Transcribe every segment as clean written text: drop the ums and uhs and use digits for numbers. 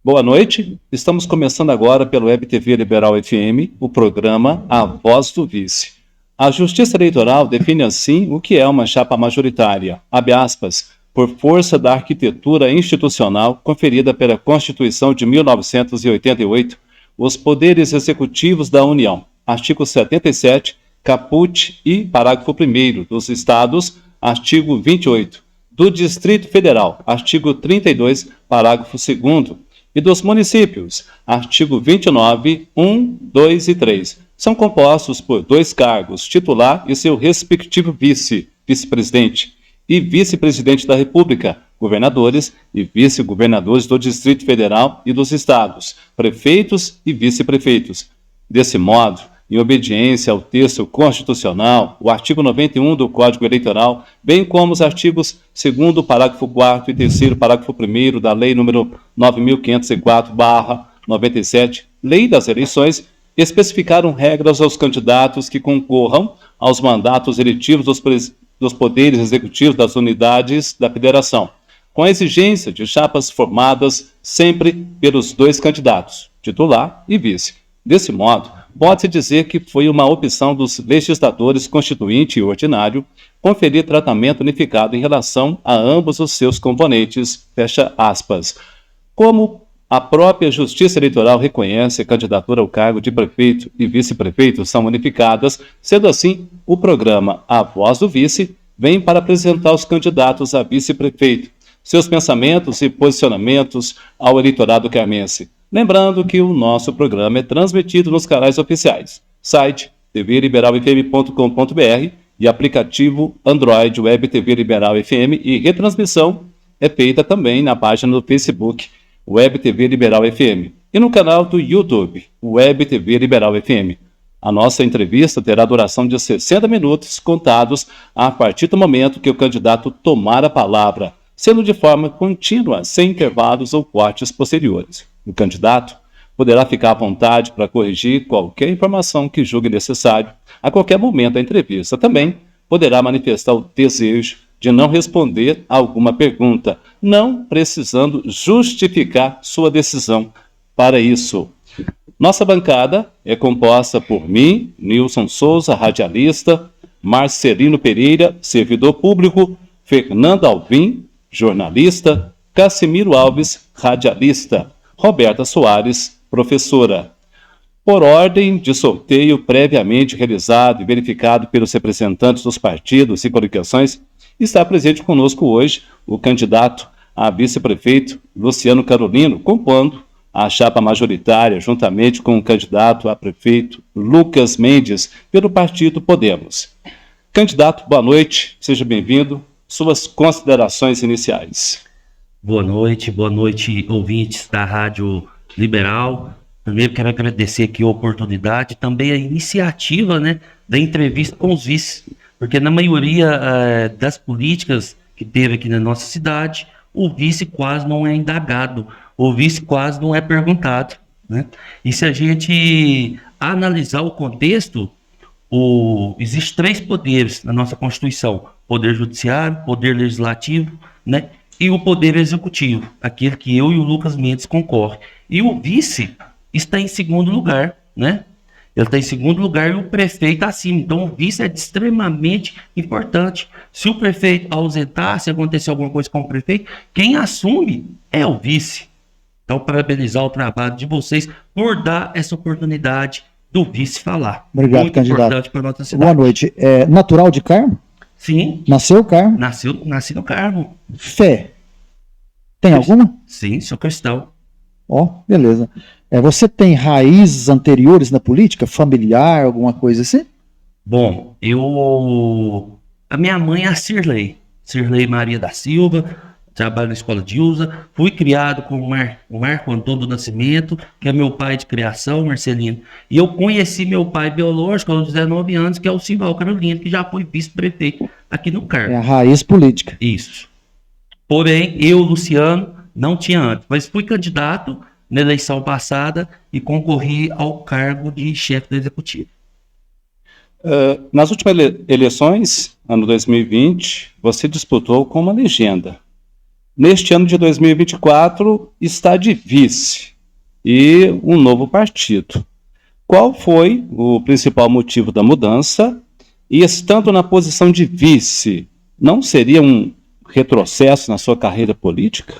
Boa noite, estamos começando agora pelo Web TV Liberal FM, o programa A Voz do Vice. A Justiça Eleitoral define assim o que é uma chapa majoritária, abre aspas, por força da arquitetura institucional conferida pela Constituição de 1988, os poderes executivos da União, artigo 77, caput e parágrafo 1º dos Estados, artigo 28, do Distrito Federal, artigo 32, parágrafo 2º, e dos municípios, artigo 29, 1, 2 e 3. São compostos por 2 cargos, titular e seu respectivo vice-presidente, e vice-presidente da República, governadores e vice-governadores do Distrito Federal e dos estados, prefeitos e vice-prefeitos. Desse modo, em obediência ao texto constitucional, o artigo 91 do Código Eleitoral, bem como os artigos 2º, parágrafo 4º e 3º, parágrafo 1º da Lei nº 9.504/97, Lei das Eleições, especificaram regras aos candidatos que concorram aos mandatos eletivos dos poderes executivos das unidades da federação, com a exigência de chapas formadas sempre pelos 2 candidatos, titular e vice. Desse modo, pode-se dizer que foi uma opção dos legisladores constituinte e ordinário conferir tratamento unificado em relação a ambos os seus componentes, fecha aspas. Como a própria Justiça Eleitoral reconhece a candidatura ao cargo de prefeito e vice-prefeito são unificadas, sendo assim, o programa A Voz do Vice vem para apresentar os candidatos a vice-prefeito, seus pensamentos e posicionamentos ao eleitorado carmense. Lembrando que o nosso programa é transmitido nos canais oficiais, site tvliberalfm.com.br e aplicativo Android Web TV Liberal FM, e retransmissão é feita também na página do Facebook Web TV Liberal FM e no canal do YouTube Web TV Liberal FM. A nossa entrevista terá duração de 60 minutos, contados a partir do momento que o candidato tomar a palavra, sendo de forma contínua, sem intervalos ou cortes posteriores. O candidato poderá ficar à vontade para corrigir qualquer informação que julgue necessário a qualquer momento da entrevista. Também poderá manifestar o desejo de não responder a alguma pergunta, não precisando justificar sua decisão para isso. Nossa bancada é composta por mim, Nilson Souza, radialista, Marcelino Pereira, servidor público, Fernando Alvim, jornalista, Cassimiro Alves, radialista, Roberta Soares, professora. Por ordem de sorteio previamente realizado e verificado pelos representantes dos partidos e coligações, está presente conosco hoje o candidato a vice-prefeito Luciano Carolino, compondo a chapa majoritária juntamente com o candidato a prefeito Lucas Mendes, pelo partido Podemos. Candidato, boa noite, seja bem-vindo. Suas considerações iniciais. Boa noite, ouvintes da Rádio Liberal. Primeiro quero agradecer aqui a oportunidade, também a iniciativa, da entrevista com os vices, porque na maioria das políticas que teve aqui na nossa cidade, o vice quase não é indagado, o vice quase não é perguntado, E se a gente analisar o contexto, existem 3 poderes na nossa Constituição: Poder Judiciário, Poder Legislativo, e o Poder Executivo, aquele que eu e o Lucas Mendes concorrem. E o vice está em segundo lugar, Ele está em segundo lugar e o prefeito acima. Então o vice é extremamente importante. Se o prefeito ausentar, se acontecer alguma coisa com o prefeito, quem assume é o vice. Então, parabenizar o trabalho de vocês por dar essa oportunidade do vice falar. Obrigado, muito candidato. Importante para a nossa cidade. Boa noite. É natural de Carmo? Sim. Nasceu Carmo? Nasci no Carmo. Fé. Tem alguma? Sim, sou cristão. Beleza. Você tem raízes anteriores na política? Familiar, alguma coisa assim? Bom, a minha mãe é a Cirlei Maria da Silva, trabalho na escola de Usa, fui criado com o Marco Antônio do Nascimento, que é meu pai de criação, Marcelino, e eu conheci meu pai biológico aos 19 anos, que é o Simval Carolino, que já foi vice-prefeito aqui no Carmo. É a raiz política. Isso. Porém, eu, Luciano, não tinha antes, mas fui candidato na eleição passada e concorri ao cargo de chefe do executivo. Nas últimas eleições, ano 2020, você disputou com uma legenda. Neste ano de 2024, está de vice e um novo partido. Qual foi o principal motivo da mudança? E estando na posição de vice, não seria um retrocesso na sua carreira política?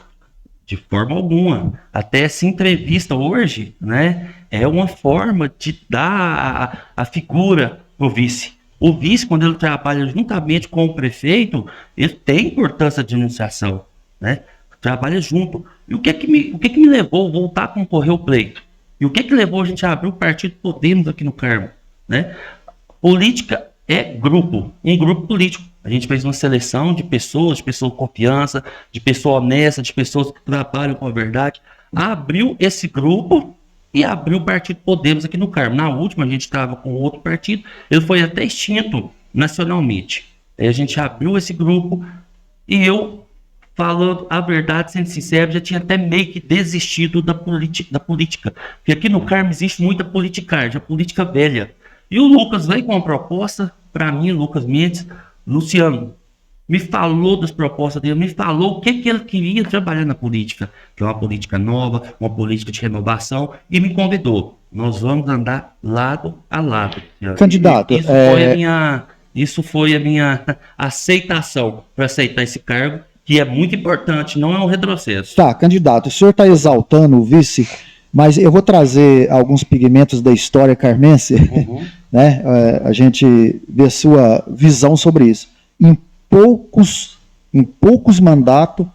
De forma alguma. Até essa entrevista hoje, né, é uma forma de dar a figura para o vice. O vice, quando ele trabalha juntamente com o prefeito, ele tem importância de administração, né? Trabalha junto. E o que que me levou a voltar a concorrer ao pleito? E o que levou a gente a abrir o partido Podemos aqui no Carmo, né? Política é grupo, um grupo político. A gente fez uma seleção de pessoas com confiança, de pessoas honestas, de pessoas que trabalham com a verdade. Abriu esse grupo e abriu o partido Podemos aqui no Carmo. Na última, a gente estava com outro partido, ele foi até extinto nacionalmente. Aí a gente abriu esse grupo e eu, falando a verdade, sendo sincero, já tinha até meio que desistido da política. Porque aqui no Carmo existe muita politicagem, a política velha. E o Lucas veio com uma proposta para mim, Lucas Mendes, Luciano, me falou das propostas dele, me falou o que ele queria trabalhar na política, que é uma política nova, uma política de renovação, e me convidou. Nós vamos andar lado a lado. Candidato, isso foi a minha aceitação para aceitar esse cargo, que é muito importante, não é um retrocesso. Tá, candidato, o senhor está exaltando o vice, mas eu vou trazer alguns pigmentos da história carmense, né? A gente vê a sua visão sobre isso. Em poucos mandatos,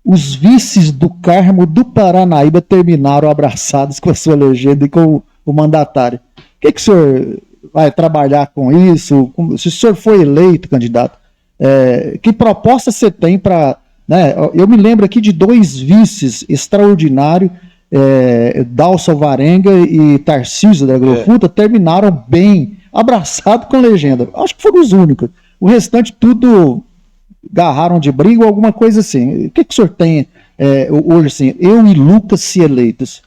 os vices do Carmo do Paranaíba terminaram abraçados com a sua legenda e com o mandatário. O que o senhor vai trabalhar com isso? Se o senhor foi eleito, candidato, que proposta você tem para... Né? Eu me lembro aqui de 2 vices extraordinários, Dalso Varenga e Tarcísio da Agrofruta, terminaram bem, abraçado com a legenda. Acho que foram os únicos. O restante tudo agarraram de briga ou alguma coisa assim. O que o senhor tem hoje assim, eu e Lucas se eleitos?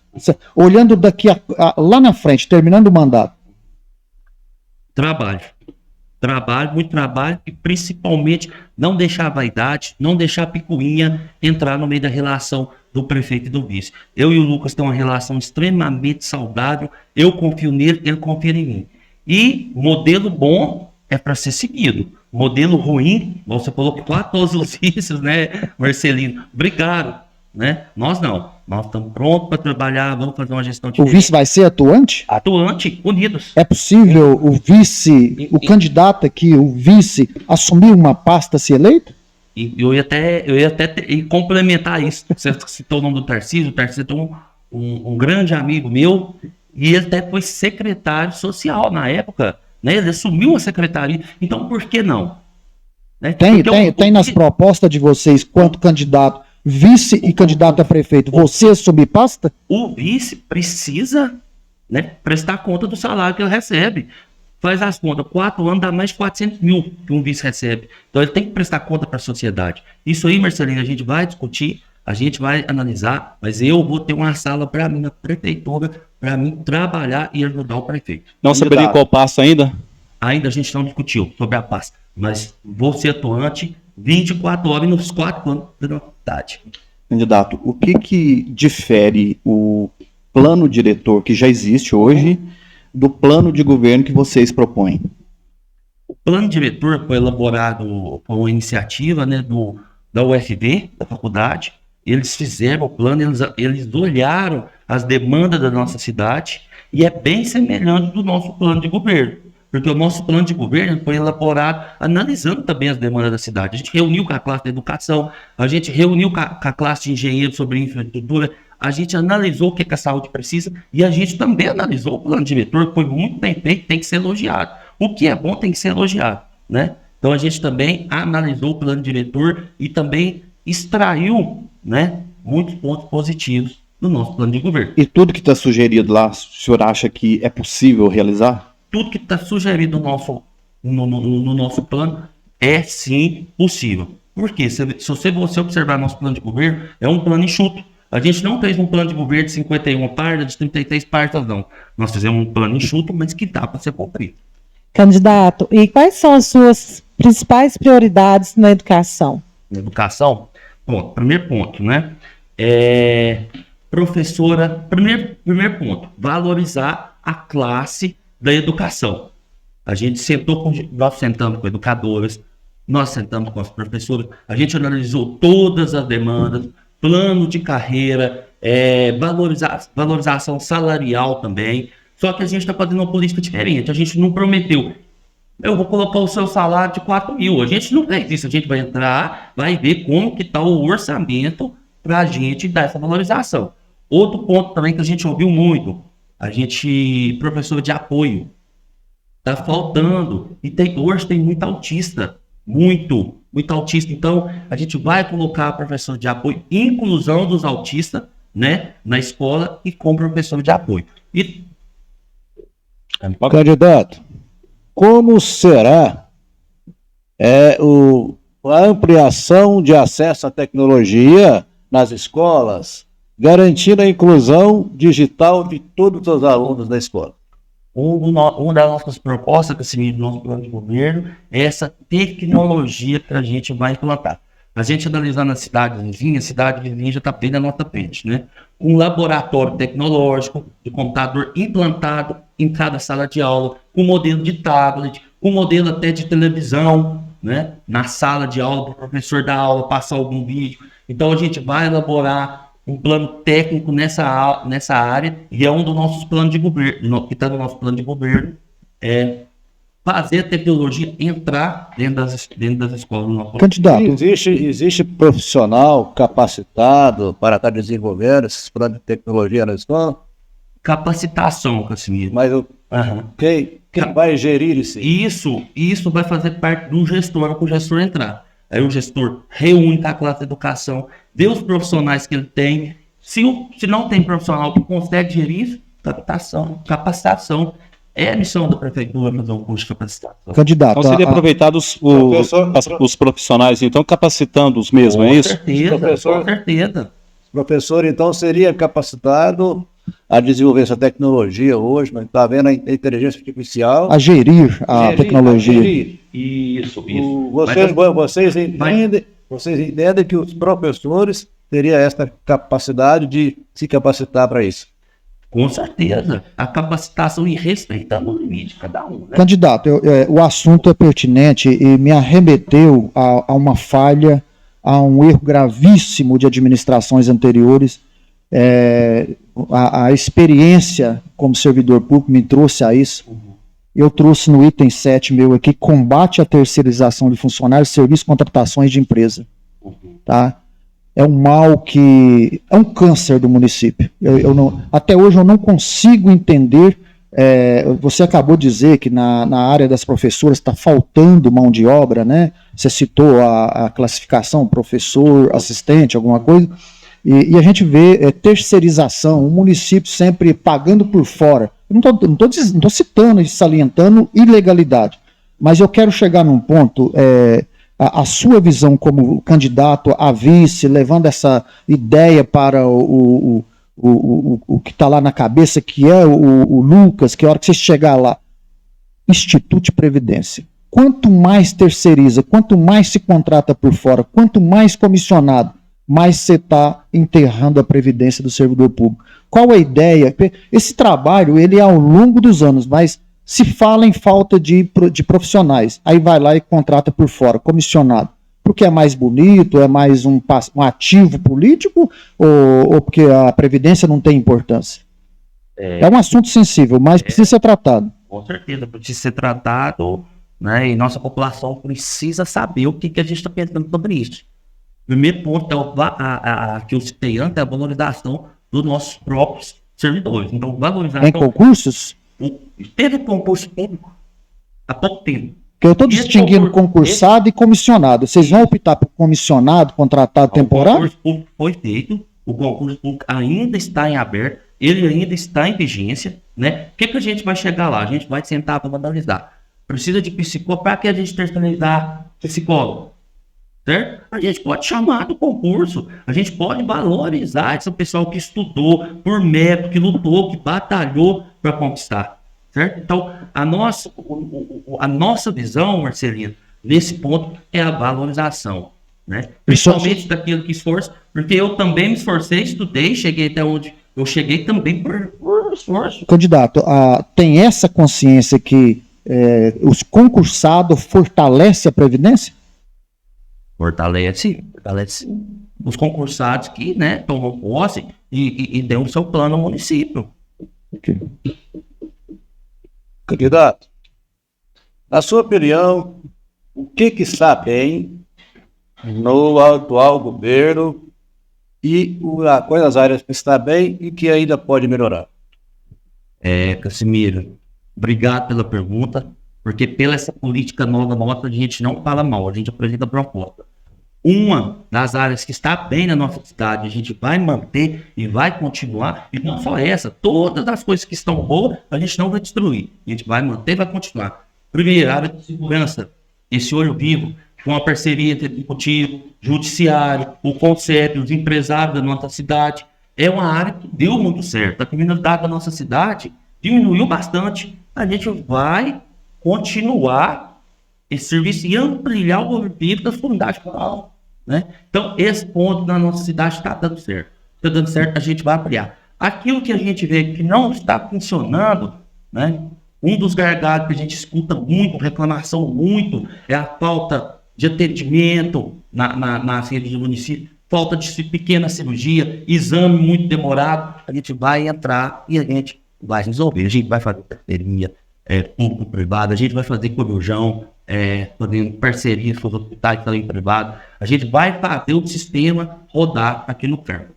Olhando daqui lá na frente, terminando o mandato. Muito trabalho e principalmente não deixar a vaidade, não deixar a picuinha entrar no meio da relação do prefeito e do vice. Eu e o Lucas temos uma relação extremamente saudável, eu confio nele, ele confia em mim. E modelo bom é para ser seguido. Modelo ruim, você falou que todos os vícios, né, Marcelino? Obrigado, né? Nós não. Nós estamos prontos para trabalhar, vamos fazer uma gestão diferente. O vice vai ser atuante? Atuante, unidos. É possível o vice, o candidato aqui, o vice, assumir uma pasta se eleito? E eu ia até complementar isso. Você citou o nome do Tarcísio. O Tarcísio é um grande amigo meu e ele até foi secretário social na época, né? Ele assumiu a secretaria. Então, por que não? Né? Tem nas propostas de vocês, quanto candidato, vice e candidato a prefeito, você assumir pasta? O vice precisa, né, prestar conta do salário que ele recebe. Faz as contas, 4 anos dá mais de 400 mil que um vice recebe. Então ele tem que prestar conta para a sociedade. Isso aí, Marcelino, a gente vai discutir, a gente vai analisar, mas eu vou ter uma sala para mim na prefeitura, para mim trabalhar e ajudar o prefeito. Não saberia qual passo ainda? Ainda a gente não discutiu sobre a pasta, mas vou ser atuante 24 horas nos 4 anos da idade. Candidato, o que difere o plano diretor que já existe hoje do plano de governo que vocês propõem? O plano diretor foi elaborado por uma iniciativa, né, da UFV, da faculdade. Eles fizeram o plano, eles olharam as demandas da nossa cidade e é bem semelhante do nosso plano de governo. Porque o nosso plano de governo foi elaborado analisando também as demandas da cidade. A gente reuniu com a classe da educação, a gente reuniu com a classe de engenheiros sobre infraestrutura, a gente analisou o que a saúde precisa e a gente também analisou o plano diretor, que foi muito bem feito, tem que ser elogiado. O que é bom tem que ser elogiado, né? Então a gente também analisou o plano diretor e também extraiu, né, muitos pontos positivos do nosso plano de governo. E tudo que está sugerido lá, o senhor acha que é possível realizar? Tudo que está sugerido no nosso plano é sim possível. Por quê? Se você observar nosso plano de governo, é um plano enxuto. A gente não fez um plano de governo de 51 páginas, de 33 páginas, não. Nós fizemos um plano enxuto, mas que dá para ser cumprido. Candidato, e quais são as suas principais prioridades na educação? Na educação, bom, primeiro ponto, né? Professora, primeiro ponto, valorizar a classe da educação. Nós sentamos com educadoras, nós sentamos com as professoras, a gente analisou todas as demandas, plano de carreira, valorização salarial também. Só que a gente está fazendo uma política diferente. A gente não prometeu, eu vou colocar o seu salário de 4 mil. A gente não fez isso. A gente vai entrar, vai ver como que está o orçamento para a gente dar essa valorização. Outro ponto também que a gente ouviu muito, professor de apoio. Está faltando. E hoje tem muito autista. Muito autista. Então, a gente vai colocar professor de apoio, inclusão dos autistas, né, na escola e com professor de apoio. Candidato, como será a ampliação de acesso à tecnologia nas escolas, garantindo a inclusão digital de todos os alunos da escola? Uma das nossas propostas, que do nosso plano de governo, é essa tecnologia que a gente vai implantar. A gente analisando a cidade vizinha já está bem na nossa frente, né? Um laboratório tecnológico de computador implantado em cada sala de aula, com modelo de tablet, com modelo até de televisão, né? Na sala de aula, para o professor dar aula, passar algum vídeo. Então a gente vai elaborar um plano técnico nessa área, e é um dos nossos planos de governo, que está no nosso plano de governo, fazer a tecnologia entrar dentro das escolas. No nosso Candidato, Existe profissional capacitado para estar desenvolvendo esses planos de tecnologia na escola? capacitação, Casimiro. Mas quem vai gerir isso? Isso vai fazer parte do gestor, para o gestor entrar. Aí o gestor reúne com a classe de educação, vê os profissionais que ele tem. Se não tem profissional que consegue gerir isso, capacitação. É a missão da prefeitura fazer um curso de capacitação. candidato, Então seria aproveitado os profissionais, então, capacitando os mesmos, é isso? Com certeza. O professor, então, seria capacitado a desenvolver essa tecnologia hoje, mas está vendo a inteligência artificial. a gerir a tecnologia. Isso. Vocês entendem que os professores teriam essa capacidade de se capacitar para isso? Com certeza. A capacitação e respeitando o limite de cada um. Né? Candidato, o assunto é pertinente e me arremeteu a uma falha, a um erro gravíssimo de administrações anteriores. A experiência como servidor público me trouxe a isso. Eu trouxe no item 7 meu aqui, combate à terceirização de funcionários, serviços, contratações de empresa. Tá? É um mal que é um câncer do município. Até hoje eu não consigo entender. Você acabou de dizer que na área das professoras está faltando mão de obra, né? Você citou a classificação professor, assistente, alguma coisa. E a gente vê terceirização, o município sempre pagando por fora. Eu não estou citando e salientando ilegalidade, mas eu quero chegar num ponto. A sua visão como candidato a vice, levando essa ideia para o que está lá na cabeça, que é o Lucas, que a hora que você chegar lá, Instituto de Previdência. Quanto mais terceiriza, quanto mais se contrata por fora, quanto mais comissionado, mais você está enterrando a previdência do servidor público. Qual a ideia? Esse trabalho, ele é ao longo dos anos, mas se fala em falta de profissionais, aí vai lá e contrata por fora, comissionado. Porque é mais bonito, é mais um ativo político, ou porque a previdência não tem importância? É um assunto sensível, mas precisa ser tratado. Com certeza, precisa ser tratado, né? E nossa população precisa saber o que a gente está pensando sobre isso. O primeiro ponto que eu citei antes é a valorização dos nossos próprios servidores. Então, valorização... Em concursos? Teve concurso público há pouco tempo. Que eu estou distinguindo concursado e comissionado. Vocês vão optar por comissionado, contratado temporário? O concurso público foi feito, o concurso público ainda está em aberto, ele ainda está em vigência, né? O que a gente vai chegar lá? A gente vai sentar para analisar. Precisa de psicólogo, para que a gente terceirizar psicólogo? certo? A gente pode chamar do concurso, a gente pode valorizar esse pessoal que estudou por mérito, que lutou, que batalhou para conquistar, certo? Então, a nossa visão, Marcelino, nesse ponto é a valorização, né? Principalmente daquilo que esforço, porque eu também me esforcei, estudei, cheguei até onde eu cheguei também por esforço. Candidato, tem essa consciência que os concursados fortalecem a Previdência? Fortalece os concursados que, né, tomam posse e dão o seu plano ao município. Okay. Candidato, na sua opinião, o que está bem no atual governo e quais as áreas que está bem e que ainda pode melhorar? Casimiro, obrigado pela pergunta, porque pela essa política nova nossa, a gente não fala mal, a gente apresenta proposta. Uma das áreas que está bem na nossa cidade, a gente vai manter e vai continuar, e não só essa, todas as coisas que estão boas, a gente não vai destruir, a gente vai manter e vai continuar. Primeiro, a área de segurança, esse olho vivo, com a parceria entre o executivo, judiciário, o conselho, os empresários da nossa cidade, é uma área que deu muito certo. A criminalidade da nossa cidade diminuiu bastante. A gente vai continuar esse serviço e ampliar o olho vivo das comunidades rurais, né? Então, esse ponto na nossa cidade está dando certo. Está dando certo, a gente vai ampliar. Aquilo que a gente vê que não está funcionando, né? Um dos gargalos que a gente escuta muito, reclamação muito, é a falta de atendimento na rede do município, falta de pequena cirurgia, exame muito demorado. A gente vai entrar e a gente vai resolver. A gente vai fazer parceria público-privada, a gente vai fazer corujão, fazendo parceria com os hospitais também privados. A gente vai fazer o sistema rodar aqui no Carmo.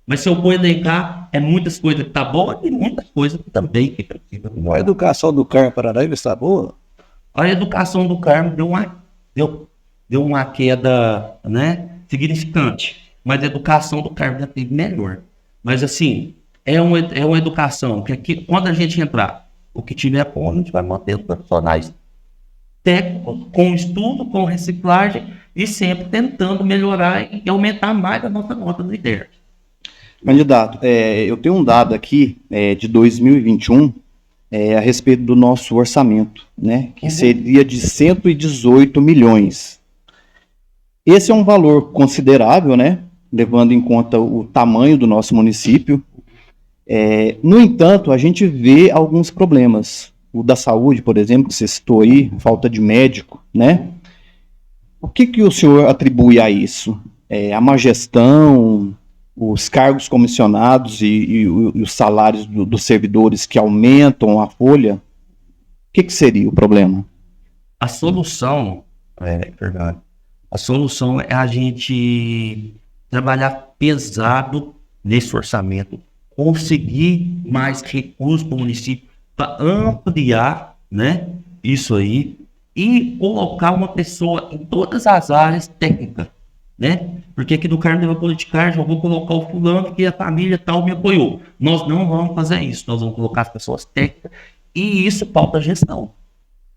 Mas se eu for elencar, muitas coisas que tá boa e muitas coisas que também que precisa. A educação do Carmo Paranaíba está boa? A educação do Carmo deu uma queda, né, significante. Mas a educação do Carmo já teve melhor. Mas assim, é uma educação que aqui, quando a gente entrar, o que tiver bom, a gente vai manter os profissionais técnicos, com estudo, com reciclagem e sempre tentando melhorar e aumentar mais a nossa nota do IDER. Candidato, eu tenho um dado aqui de 2021 a respeito do nosso orçamento, né, que seria de 118 milhões. Esse é um valor considerável, né, levando em conta o tamanho do nosso município. No entanto, a gente vê alguns problemas. O da saúde, por exemplo, que você citou aí, falta de médico, né? O que o senhor atribui a isso? A má gestão, os cargos comissionados e os salários dos servidores que aumentam a folha? O que seria o problema? A solução, verdade. A solução é a gente trabalhar pesado nesse orçamento, conseguir mais recursos para o município, para ampliar, né, isso aí, e colocar uma pessoa em todas as áreas técnicas, né? Porque aqui no Carmo da Politicagem eu vou colocar o fulano que a família tal me apoiou. Nós não vamos fazer isso, nós vamos colocar as pessoas técnicas, e isso falta gestão.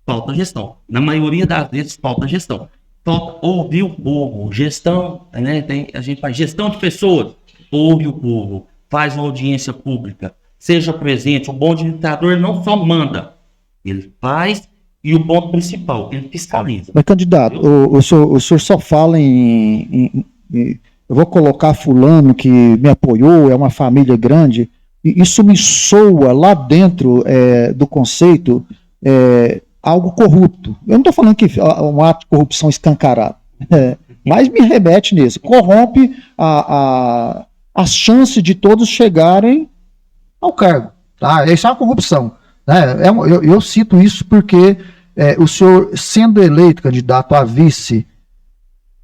Falta gestão. Na maioria das vezes falta gestão. Falta ouvir o povo, gestão, né? A gente faz gestão de pessoas, ouve o povo, faz uma audiência pública, seja presente. Um bom administrador não só manda, ele faz, e o ponto principal, ele fiscaliza. Mas, candidato, o senhor só fala eu vou colocar fulano que me apoiou, é uma família grande, e isso me soa lá dentro do conceito algo corrupto. Eu não estou falando que é um ato de corrupção escancarado, mas me remete nisso. Corrompe as chances de todos chegarem ao cargo. Tá? Isso é uma corrupção. Né? Eu cito isso porque o senhor, sendo eleito candidato a vice,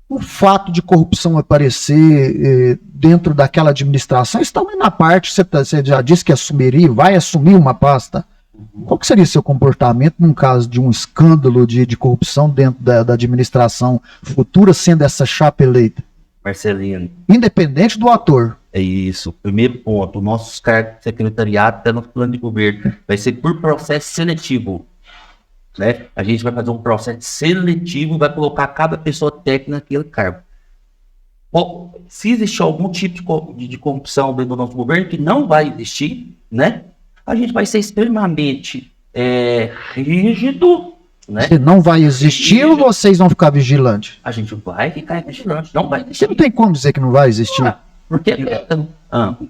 o fato de corrupção aparecer dentro daquela administração está na parte, você já disse que assumiria, vai assumir uma pasta. Qual que seria seu comportamento num caso de um escândalo de corrupção dentro da administração futura, sendo essa chapa eleita? Marcelino. Independente do ator. É isso. Primeiro ponto, nossos cargos de secretariado, até no plano de governo, vai ser por processo seletivo. né? A gente vai fazer um processo seletivo e vai colocar cada pessoa técnica naquele cargo. Se existir algum tipo de corrupção dentro do nosso governo, que não vai existir, né? A gente vai ser extremamente rígido, né? Se não vai existir ou vocês vão ficar vigilantes? A gente vai ficar vigilante, não vai Você existir. não tem como dizer que não vai existir. Porque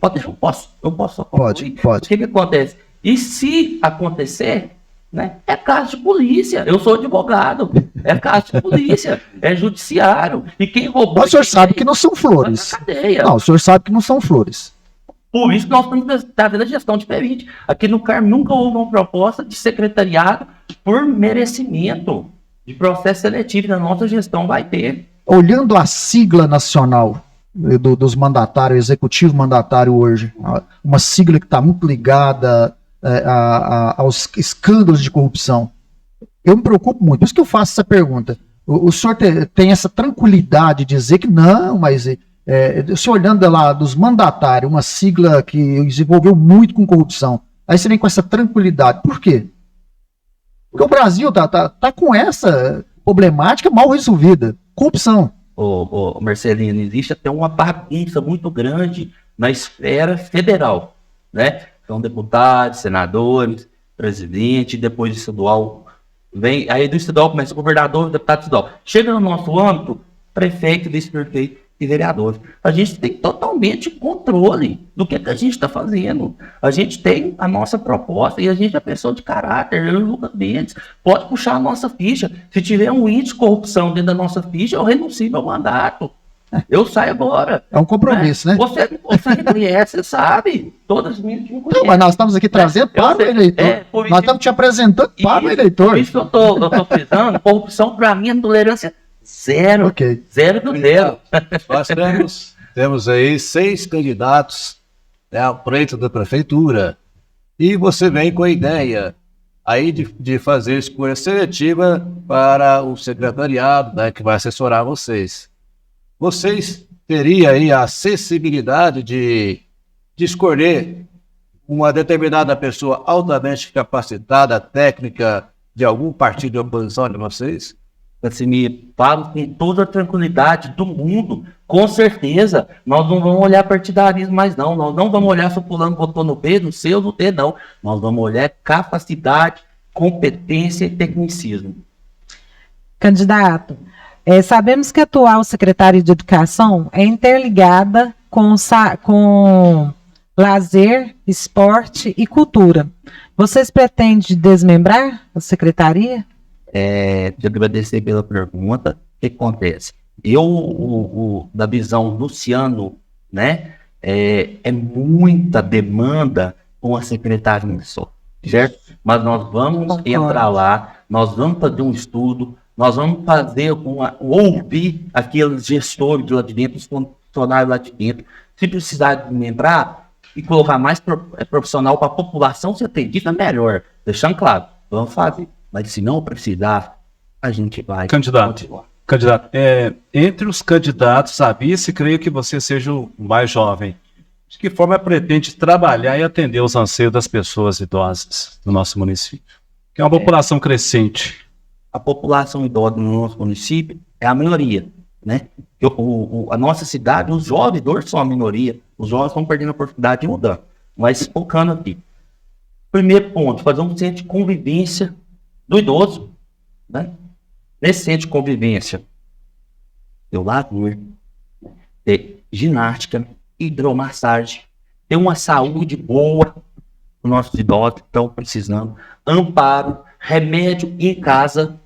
pode deixar, eu posso só Pode, concluir. pode. O que acontece? E se acontecer, né? É caso de polícia. Eu sou advogado. É caso de polícia. É judiciário. E quem roubou. Mas o senhor sabe que não são flores. vai na cadeia. Não, o senhor sabe que não são flores. Por isso que nós estamos fazendo a gestão diferente. Aqui no CARM nunca houve uma proposta de secretariado por merecimento. De processo seletivo. Na nossa gestão vai ter. Olhando a sigla nacional dos mandatários, executivo mandatário hoje, uma sigla que está muito ligada aos escândalos de corrupção. Eu me preocupo muito, por isso que eu faço essa pergunta. O senhor tem essa tranquilidade de dizer que não, mas o senhor olhando lá dos mandatários, uma sigla que desenvolveu muito com corrupção, aí você vem com essa tranquilidade. Por quê? Porque o Brasil tá com essa problemática mal resolvida. Corrupção. Marcelino, existe até uma bagunça muito grande na esfera federal, né? São deputados, senadores, presidente, depois estadual, vem, aí do estadual começa o governador, o deputado estadual. Chega no nosso âmbito, prefeito, vice-prefeito e vereadores. A gente tem totalmente controle do que a gente está fazendo. A gente tem a nossa proposta e a gente é pessoa de caráter, eu e o Lucas Mendes, pode puxar a nossa ficha. Se tiver um índice de corrupção dentro da nossa ficha, eu renuncio meu mandato. Eu saio agora. É um compromisso, né? Você me conhece, você sabe. Todas as minhas me conhecem. Não, mas nós estamos aqui trazendo para o eleitor. Nós estamos te apresentando para o eleitor. Por isso que eu tô frisando, corrupção para mim é tolerância zero. Ok. Zero do zero. Nós temos aí 6 candidatos, né, ao pleito da prefeitura. E você vem com a ideia aí de fazer escolha seletiva para o secretariado, né, que vai assessorar vocês. Vocês teriam aí a acessibilidade de escolher uma determinada pessoa altamente capacitada, técnica, de algum partido de oposição de vocês? Assim, me falo com toda a tranquilidade do mundo, com certeza. Nós não vamos olhar partidarismo mais, não. Nós não vamos olhar se o fulano votou no B, no C ou no D, não. Nós vamos olhar capacidade, competência e tecnicismo. Candidato, sabemos que a atual Secretaria de Educação é interligada com lazer, esporte e cultura. Vocês pretendem desmembrar a Secretaria? De agradecer pela pergunta. O que acontece? Da visão Luciano, né? É muita demanda com a secretaria só, certo? Mas nós vamos entrar lá, nós vamos fazer um estudo, nós vamos fazer ouvir aqueles gestores lá de dentro, os funcionários lá de dentro. Se precisar de entrar e colocar mais profissional para a população ser atendida, melhor. Deixando claro, vamos fazer. Mas se não precisar, a gente vai Candidato, entre os candidatos a vice, creio que você seja o mais jovem. De que forma pretende trabalhar e atender os anseios das pessoas idosas no nosso município? Que é uma população crescente. A população idosa no nosso município é a minoria, né? A nossa cidade, os jovens idosos são a minoria. Os jovens estão perdendo a oportunidade de mudar. Mas focando aqui. Primeiro ponto, fazer um centro de convivência do idoso, né? Nesse centro de convivência, ter lazer, ter ginástica, hidromassagem, ter uma saúde boa, os nossos idosos estão precisando, amparo, remédio em casa.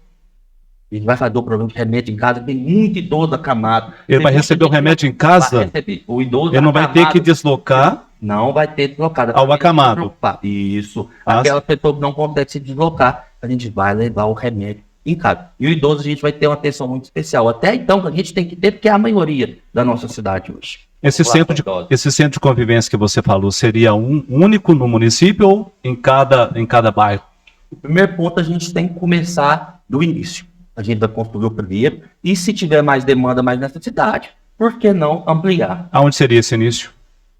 A gente vai fazer o problema de remédio em casa, tem muito idoso acamado. Ele vai receber o remédio em casa? O idoso ele não vai ter que deslocar? Não vai ter deslocado. Ao acamado. Isso. Aquela pessoa que não consegue se deslocar, a gente vai levar o remédio em casa. E o idoso a gente vai ter uma atenção muito especial. Até então, a gente tem que ter, porque é a maioria da nossa cidade hoje. Esse centro de convivência que você falou seria um único no município ou em cada bairro? O primeiro ponto, a gente tem que começar do início. A gente vai construir o primeiro. E se tiver mais demanda, mais necessidade, por que não ampliar? Aonde seria esse início?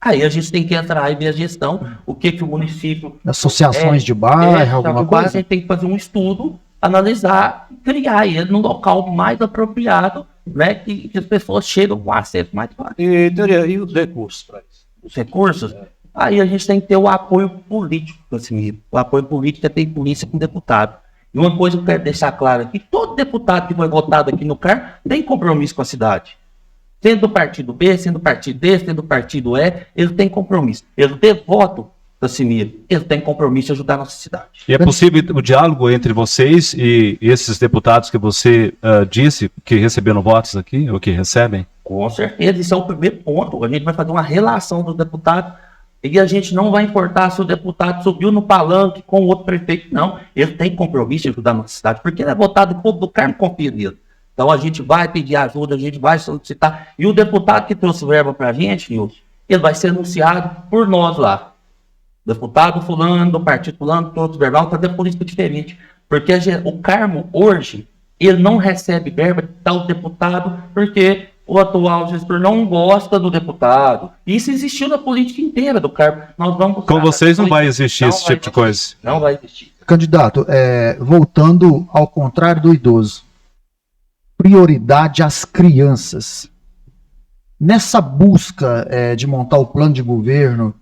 Aí a gente tem que entrar e ver a gestão, o que o município... Associações de bairro, alguma coisa? A gente tem que fazer um estudo analisar e criar ele no local mais apropriado, né, que as pessoas chegam com acesso mais fácil. E os recursos para isso? Os recursos, aí a gente tem que ter o apoio político, assim, o apoio político é ter polícia com deputado. E uma coisa que eu quero deixar claro aqui, todo deputado que foi votado aqui no CAR tem compromisso com a cidade. Sendo do partido B, sendo do partido D, sendo do partido E, ele tem compromisso. Ele tem voto, Casimiro, ele tem compromisso de ajudar a nossa cidade. E é possível o diálogo entre vocês e esses deputados que você disse que receberam votos aqui, ou que recebem? Com certeza, isso é o primeiro ponto. A gente vai fazer uma relação do deputado e a gente não vai importar se o deputado subiu no palanque com o outro prefeito, não. Ele tem compromisso de ajudar a nossa cidade, porque ele é votado, o povo do Carmo confia nele. Então a gente vai pedir ajuda, a gente vai solicitar. E o deputado que trouxe verba para a gente, Nilson, ele vai ser anunciado por nós lá. Deputado fulano, do partido fulano, todos verbal, fazer política diferente. Porque o Carmo hoje, ele não recebe verba de tal deputado, porque o atual gestor não gosta do deputado. Isso existiu na política inteira do Carmo. Nós vamos Com vocês não vai existir esse tipo de coisa. Não vai existir. Candidato, voltando ao contrário do idoso, prioridade às crianças. Nessa busca de montar o plano de governo,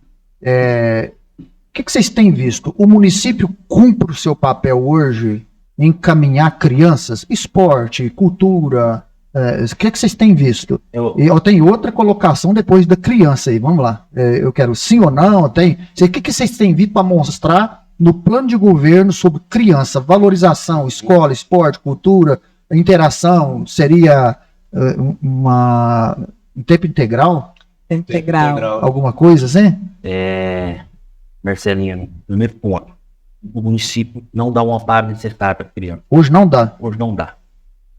o que vocês têm visto? O município cumpre o seu papel hoje em encaminhar crianças? Esporte, cultura, o que vocês têm visto? Eu tenho outra colocação depois da criança aí, vamos lá. Eu quero sim ou não, o que vocês têm visto para mostrar no plano de governo sobre criança, valorização, escola, esporte, cultura, interação, seria um tempo integral? Integral. Alguma coisa assim? Marcelino, primeiro ponto. O município não dá o amparo necessário para a criança. Hoje não dá. Hoje não dá.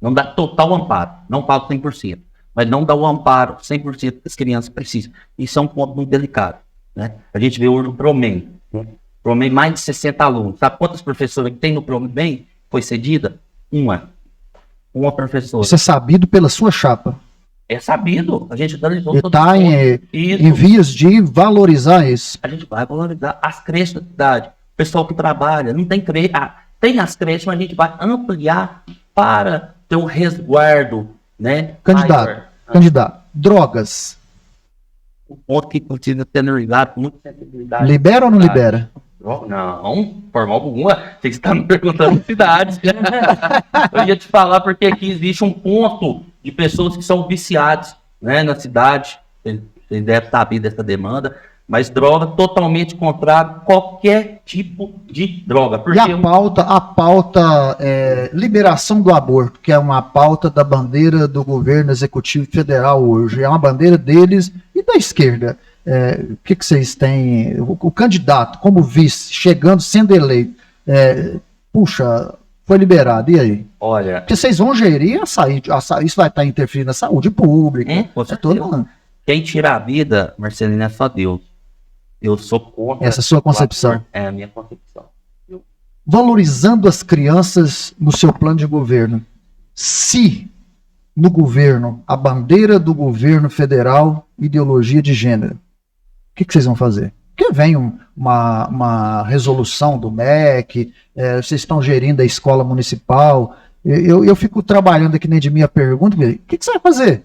Não dá total amparo. Não falo 100%. Mas não dá o amparo 100% que as crianças precisam. Isso é um ponto muito delicado. Né? A gente vê hoje o PROMEM. PROMEM, mais de 60 alunos. Sabe quantas professoras que tem no PROMEM? Foi cedida? Uma professora. Isso é sabido pela sua chapa. É sabido. A gente analisou E está em vias de valorizar isso. A gente vai valorizar as creches da cidade. O pessoal que trabalha, não tem creche. Tem as creches, mas a gente vai ampliar para ter um resguardo, né? Candidato, drogas. O ponto que precisa ter ligado com muita sensibilidade. Libera ou não libera? Não, de forma alguma. Você está me perguntando cidades. Eu ia te falar porque aqui existe um ponto de pessoas que são viciadas, né, na cidade. Você deve saber dessa demanda. Mas droga totalmente contrário a qualquer tipo de droga. Porque e a pauta liberação do aborto, que é uma pauta da bandeira do governo executivo federal hoje. É uma bandeira deles e da esquerda. O que vocês têm? O candidato, como vice, chegando, sendo eleito, foi liberado, e aí? Olha... Porque vocês vão gerir isso vai estar interferindo na saúde pública. Quem tira a vida, Marcelino, é só Deus. Eu sou contra... Essa é a sua concepção? É a minha concepção. Valorizando as crianças no seu plano de governo, se no governo, a bandeira do governo federal, ideologia de gênero, o que vocês vão fazer? Porque vem uma resolução do MEC, vocês estão gerindo a escola municipal, eu fico trabalhando aqui nem de minha pergunta, o que você vai fazer?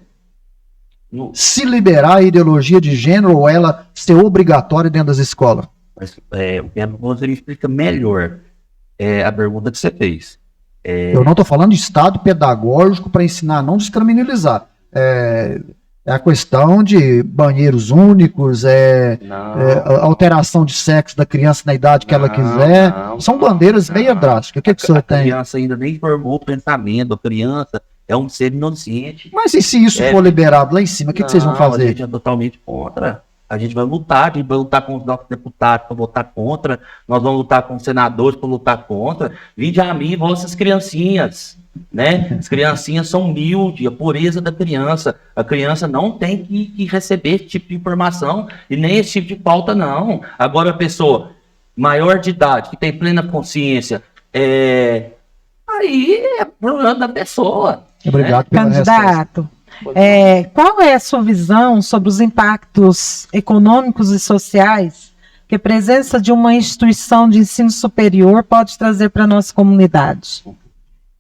Se liberar a ideologia de gênero ou ela ser obrigatória dentro das escolas? Mas você me explica melhor a pergunta que você fez. Eu não estou falando de estado pedagógico para ensinar a não descriminalizar. É a questão de banheiros únicos, alteração de sexo da criança na idade que ela quiser. São bandeiras meio drásticas. O que o senhor tem? A criança ainda nem formou o pensamento. A criança é um ser inocente. Mas e se isso for liberado lá em cima, o que vocês vão fazer? A gente é totalmente contra. A gente vai lutar com os nossos deputados para votar contra. Nós vamos lutar com os senadores para lutar contra. Vinde a mim, vossas criancinhas. Né? As criancinhas são humildes, a pureza da criança. A criança não tem que receber esse tipo de informação e nem esse tipo de pauta, não. Agora a pessoa maior de idade, que tem plena consciência, aí é problema da pessoa. Obrigado, né? Candidato, qual é a sua visão sobre os impactos econômicos e sociais que a presença de uma instituição de ensino superior pode trazer para a nossa comunidade?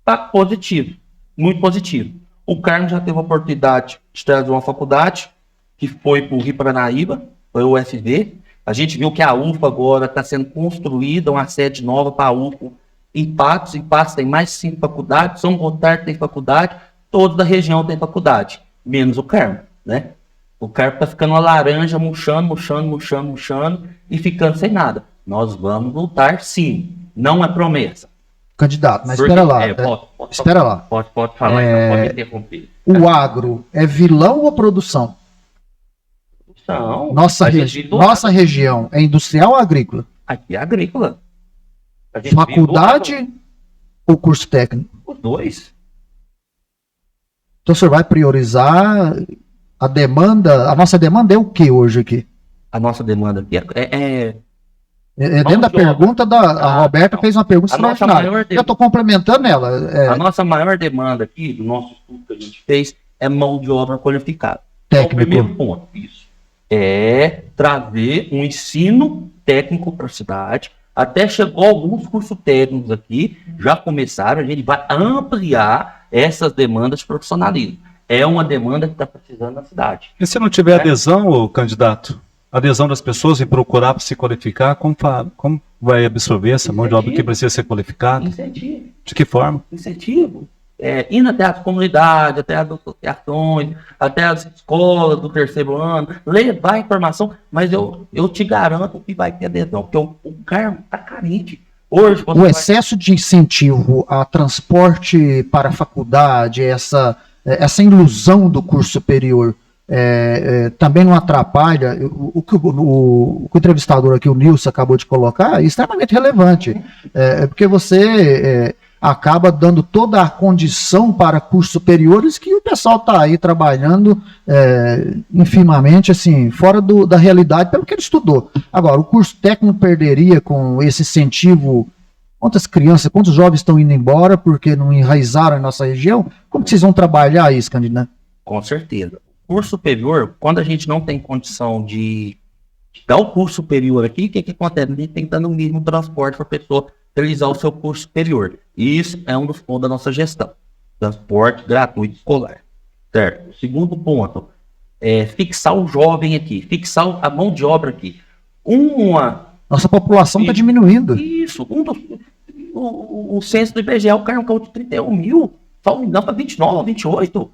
Tá positivo, muito positivo. O Carmo já teve a oportunidade de trazer uma faculdade, que foi para o Rio Paranaíba, foi o UFV. A gente viu que a UFA agora está sendo construída, uma sede nova para a UFA em Patos. Em Patos tem mais 5 faculdades, São Gotardo tem faculdade, toda a região tem faculdade, menos o Carmo, né? O Carmo está ficando uma laranja, murchando e ficando sem nada. Nós vamos lutar sim, não é promessa. Candidato, mas Porque- espera lá. Espera lá. Pode falar, É, não pode interromper. O agro é vilão ou produção? Não, Nossa, a gente vive do nossa agro. região é industrial ou agrícola? Aqui é agrícola. A gente vive do Faculdade agro. ou curso técnico? Os dois. Então o senhor vai priorizar a demanda? A nossa demanda é o que hoje aqui? A nossa demanda aqui É dentro da de obra. pergunta a Roberta fez uma pergunta A nossa extraordinária. maior Eu estou complementando ela. A nossa maior demanda aqui, do nosso estudo que a gente fez, é mão de obra qualificada. Técnico. É o primeiro ponto, isso. É trazer um ensino técnico para a cidade. Até chegou alguns cursos técnicos aqui, já começaram, a gente vai ampliar essas demandas de profissionalismo. É uma demanda que está precisando na cidade. E se não tiver adesão, ô candidato? Adesão das pessoas em procurar se qualificar, como vai absorver essa mão de obra que precisa ser qualificada? Incentivo. De que forma? Incentivo. Indo até as comunidades, até as associações, até as escolas do terceiro ano, levar informação, mas eu te garanto que vai ter adesão, porque o Carmo está carente. Hoje, O excesso de incentivo a transporte para a faculdade, essa ilusão do curso superior, também não atrapalha o que o entrevistador aqui, o Nilson, acabou de colocar, é extremamente relevante. Porque você acaba dando toda a condição para cursos superiores que o pessoal está aí trabalhando infimamente, assim, fora da realidade, pelo que ele estudou. Agora, o curso técnico perderia com esse incentivo. Quantas crianças, quantos jovens estão indo embora porque não enraizaram em nossa região? Como que vocês vão trabalhar isso, candidato? Com certeza. Curso superior, quando a gente não tem condição de dar o curso superior aqui, o que acontece? A gente tem que dar no mínimo transporte para a pessoa realizar o seu curso superior. Isso é um dos pontos da nossa gestão. Transporte gratuito escolar. Certo? O segundo ponto é fixar o jovem aqui, fixar a mão de obra aqui. Nossa população está diminuindo. Isso. O censo do IBGE, o Carmo caiu de 31 mil. Só me engano para 29, 28.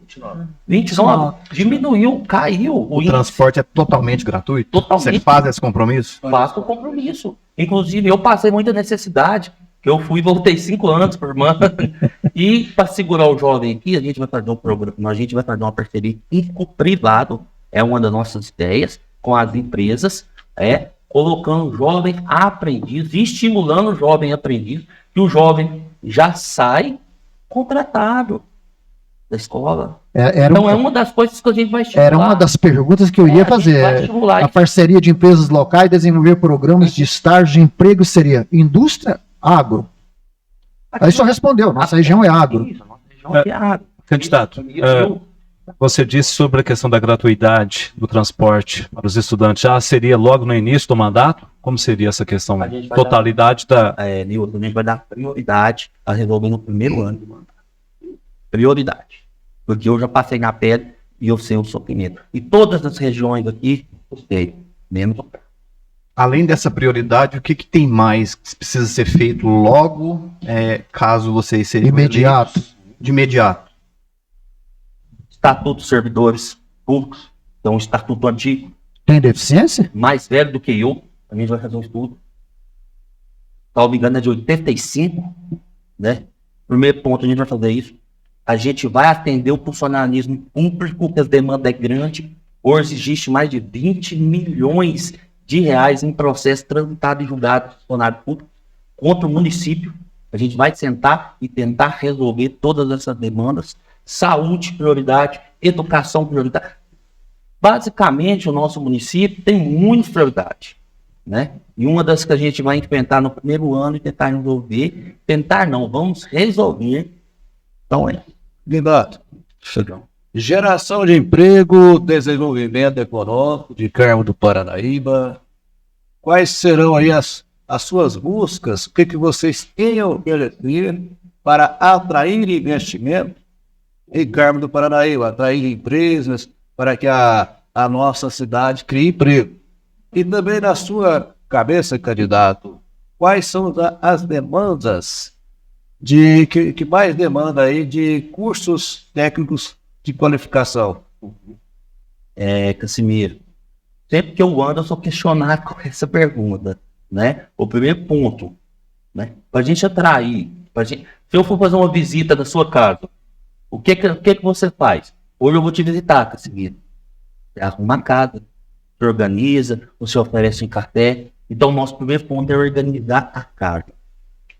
29. Diminuiu, caiu. O transporte é totalmente gratuito? Totalmente. Você faz esse compromisso? Faço o compromisso. Inclusive, eu passei muita necessidade, que eu fui e voltei 5 anos por semana. E para segurar o jovem aqui, a gente vai fazer um programa, a gente vai fazer uma parceria público-privado, é uma das nossas ideias, com as empresas, colocando o jovem aprendiz, estimulando o jovem aprendiz, que o jovem já sai contratado da escola. Então é uma das coisas que a gente vai estimular. Era uma das perguntas que eu ia fazer. A parceria de empresas locais desenvolver programas de estágio de emprego seria indústria, agro. Aí só respondeu, nossa região é agro. Isso, nossa região é agro. Candidato, você disse sobre a questão da gratuidade do transporte para os estudantes. Já seria logo no início do mandato? Como seria essa questão? A gente vai Totalidade da... Nilton, a gente vai dar prioridade a resolver no primeiro ano do mandato. Prioridade. Porque eu já passei na pele e eu sei o sofrimento. E todas as regiões aqui, eu sei. Menos o Carmo. Além dessa prioridade, o que tem mais que precisa ser feito logo, caso vocês sejam Imediato. eleitos? De imediato. Estatuto dos servidores públicos, então um estatuto antigo, Tem deficiência? mais velho do que eu, a gente vai fazer um estudo. Salvo engano, é de 85, né? Primeiro ponto, a gente vai fazer isso. A gente vai atender o funcionalismo público, porque as demandas é grande. Hoje existe mais de 20 milhões de reais em processo transitado e julgado do funcionário público contra o município. A gente vai sentar e tentar resolver todas essas demandas. Saúde, prioridade, educação, prioridade. Basicamente, o nosso município tem muitas prioridades, né? E uma das que a gente vai enfrentar no primeiro ano e tentar resolver, vamos resolver. Então Candidato, geração de emprego, desenvolvimento econômico de Carmo do Paranaíba. Quais serão aí as suas buscas? O que vocês têm a oferecer para atrair investimento em Carmo do Paranaíba, atrair empresas para que a nossa cidade crie emprego. E também na sua cabeça, candidato, quais são as demandas que mais demanda aí de cursos técnicos de qualificação? Casimiro, sempre que eu ando, eu sou questionado com essa pergunta, né? O primeiro ponto, né? Para a gente atrair, se eu for fazer uma visita na sua casa, o que você faz? Hoje eu vou te visitar, Casimiro. Você arruma a casa, você organiza, você oferece um café. Então, nosso primeiro ponto é organizar a casa,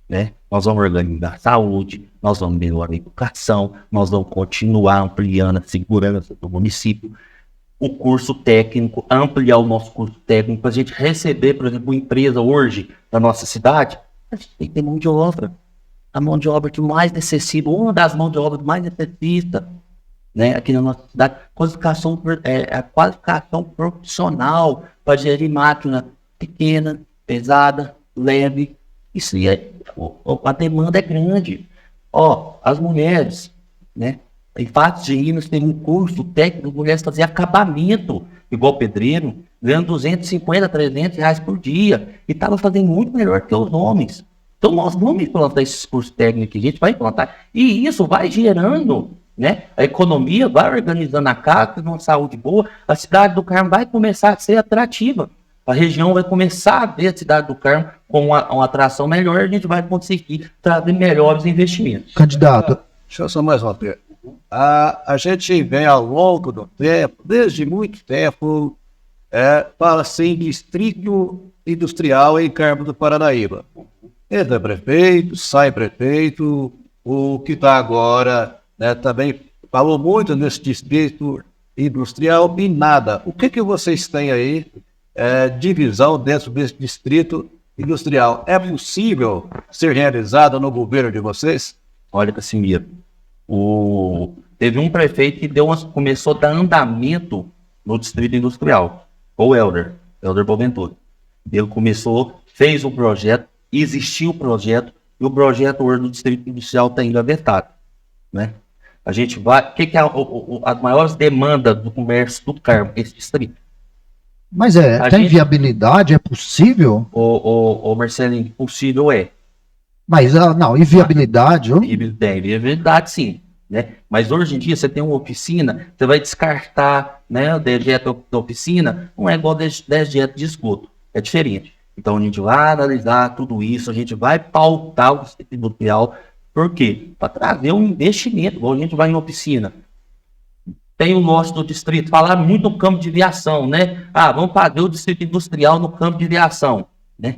né? Nós vamos organizar a saúde, nós vamos melhorar a educação, nós vamos continuar ampliando a segurança do município. O curso técnico, ampliar o nosso curso técnico, para a gente receber, por exemplo, uma empresa hoje da nossa cidade, a gente tem que ter mão de obra. A mão de obra que mais necessita, uma das mãos de obra mais necessita, né, aqui na nossa cidade, a qualificação profissional para gerir máquina pequena, pesada, leve. Isso aí, a demanda é grande. As mulheres, né? Em fato de Minas tem um curso técnico, mulheres faziam acabamento, igual pedreiro, ganhando 250, 300 reais por dia, e estava fazendo muito melhor que os homens. Então nós vamos implantar esses cursos técnicos que a gente vai implantar, e isso vai gerando, né, a economia, vai organizando a casa, uma saúde boa, a cidade do Carmo vai começar a ser atrativa. A região vai começar a ver a cidade do Carmo com uma atração melhor, e a gente vai conseguir trazer melhores investimentos. Candidato, Deixa eu só mais uma pergunta. A gente vem ao longo do tempo, desde muito tempo, fala assim, distrito industrial em Carmo do Paranaíba. Entra prefeito, sai prefeito, o que está agora, né, também falou muito nesse distrito industrial e nada. O que vocês têm aí de visão dentro desse distrito industrial? É possível ser realizado no governo de vocês? Olha, Casimiro, teve um prefeito que começou a dar andamento no distrito industrial, o Helder Boaventura. Ele começou, fez o projeto, existiu o projeto, e o projeto hoje do distrito industrial está indo vetado, né? A gente vai... O que é as maiores demandas do comércio do Carmo, esse distrito? mas tem viabilidade? É possível? O Marcelinho, possível é. Mas, não, e viabilidade? Tem viabilidade, sim, né? Mas hoje em dia você tem uma oficina, você vai descartar, né, o dejeto da oficina, não é igual dejeto de esgoto, é diferente. Então a gente vai analisar tudo isso, a gente vai pautar o distrito industrial. Por quê? Para trazer um investimento, igual a gente vai em oficina. Tem o nosso do distrito, falar muito no campo de viação, né? Vamos fazer o distrito industrial no campo de viação, né?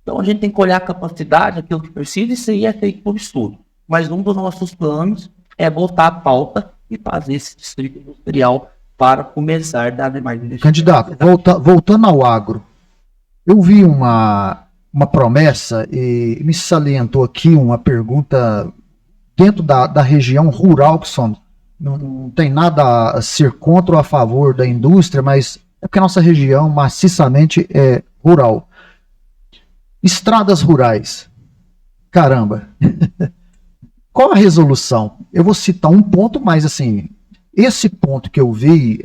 Então a gente tem que olhar a capacidade, aquilo que precisa, e isso aí é feito por estudo. Mas um dos nossos planos é botar a pauta e fazer esse distrito industrial para começar a dar mais investimento. Candidato, voltando ao agro, eu vi uma promessa e me salientou aqui uma pergunta dentro da região rural, que não tem nada a ser contra ou a favor da indústria, mas é porque a nossa região maciçamente é rural. Estradas rurais. Caramba. Qual a resolução? Eu vou citar um ponto, mas assim, esse ponto que eu vi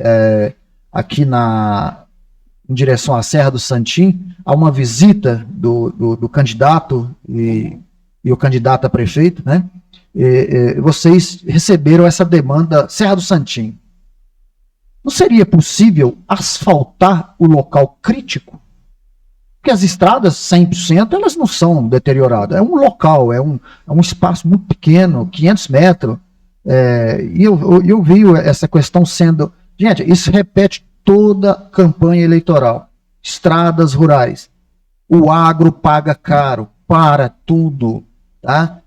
aqui em direção à Serra do Santim, há uma visita do candidato e o candidato a prefeito, né? Vocês receberam essa demanda, Serra do Santim. Não seria possível asfaltar o local crítico? Porque as estradas, 100%, elas não são deterioradas. É um local, é um espaço muito pequeno, 500 metros. E eu vi essa questão sendo... Gente, isso repete toda campanha eleitoral. Estradas rurais. O agro paga caro para tudo. Tá?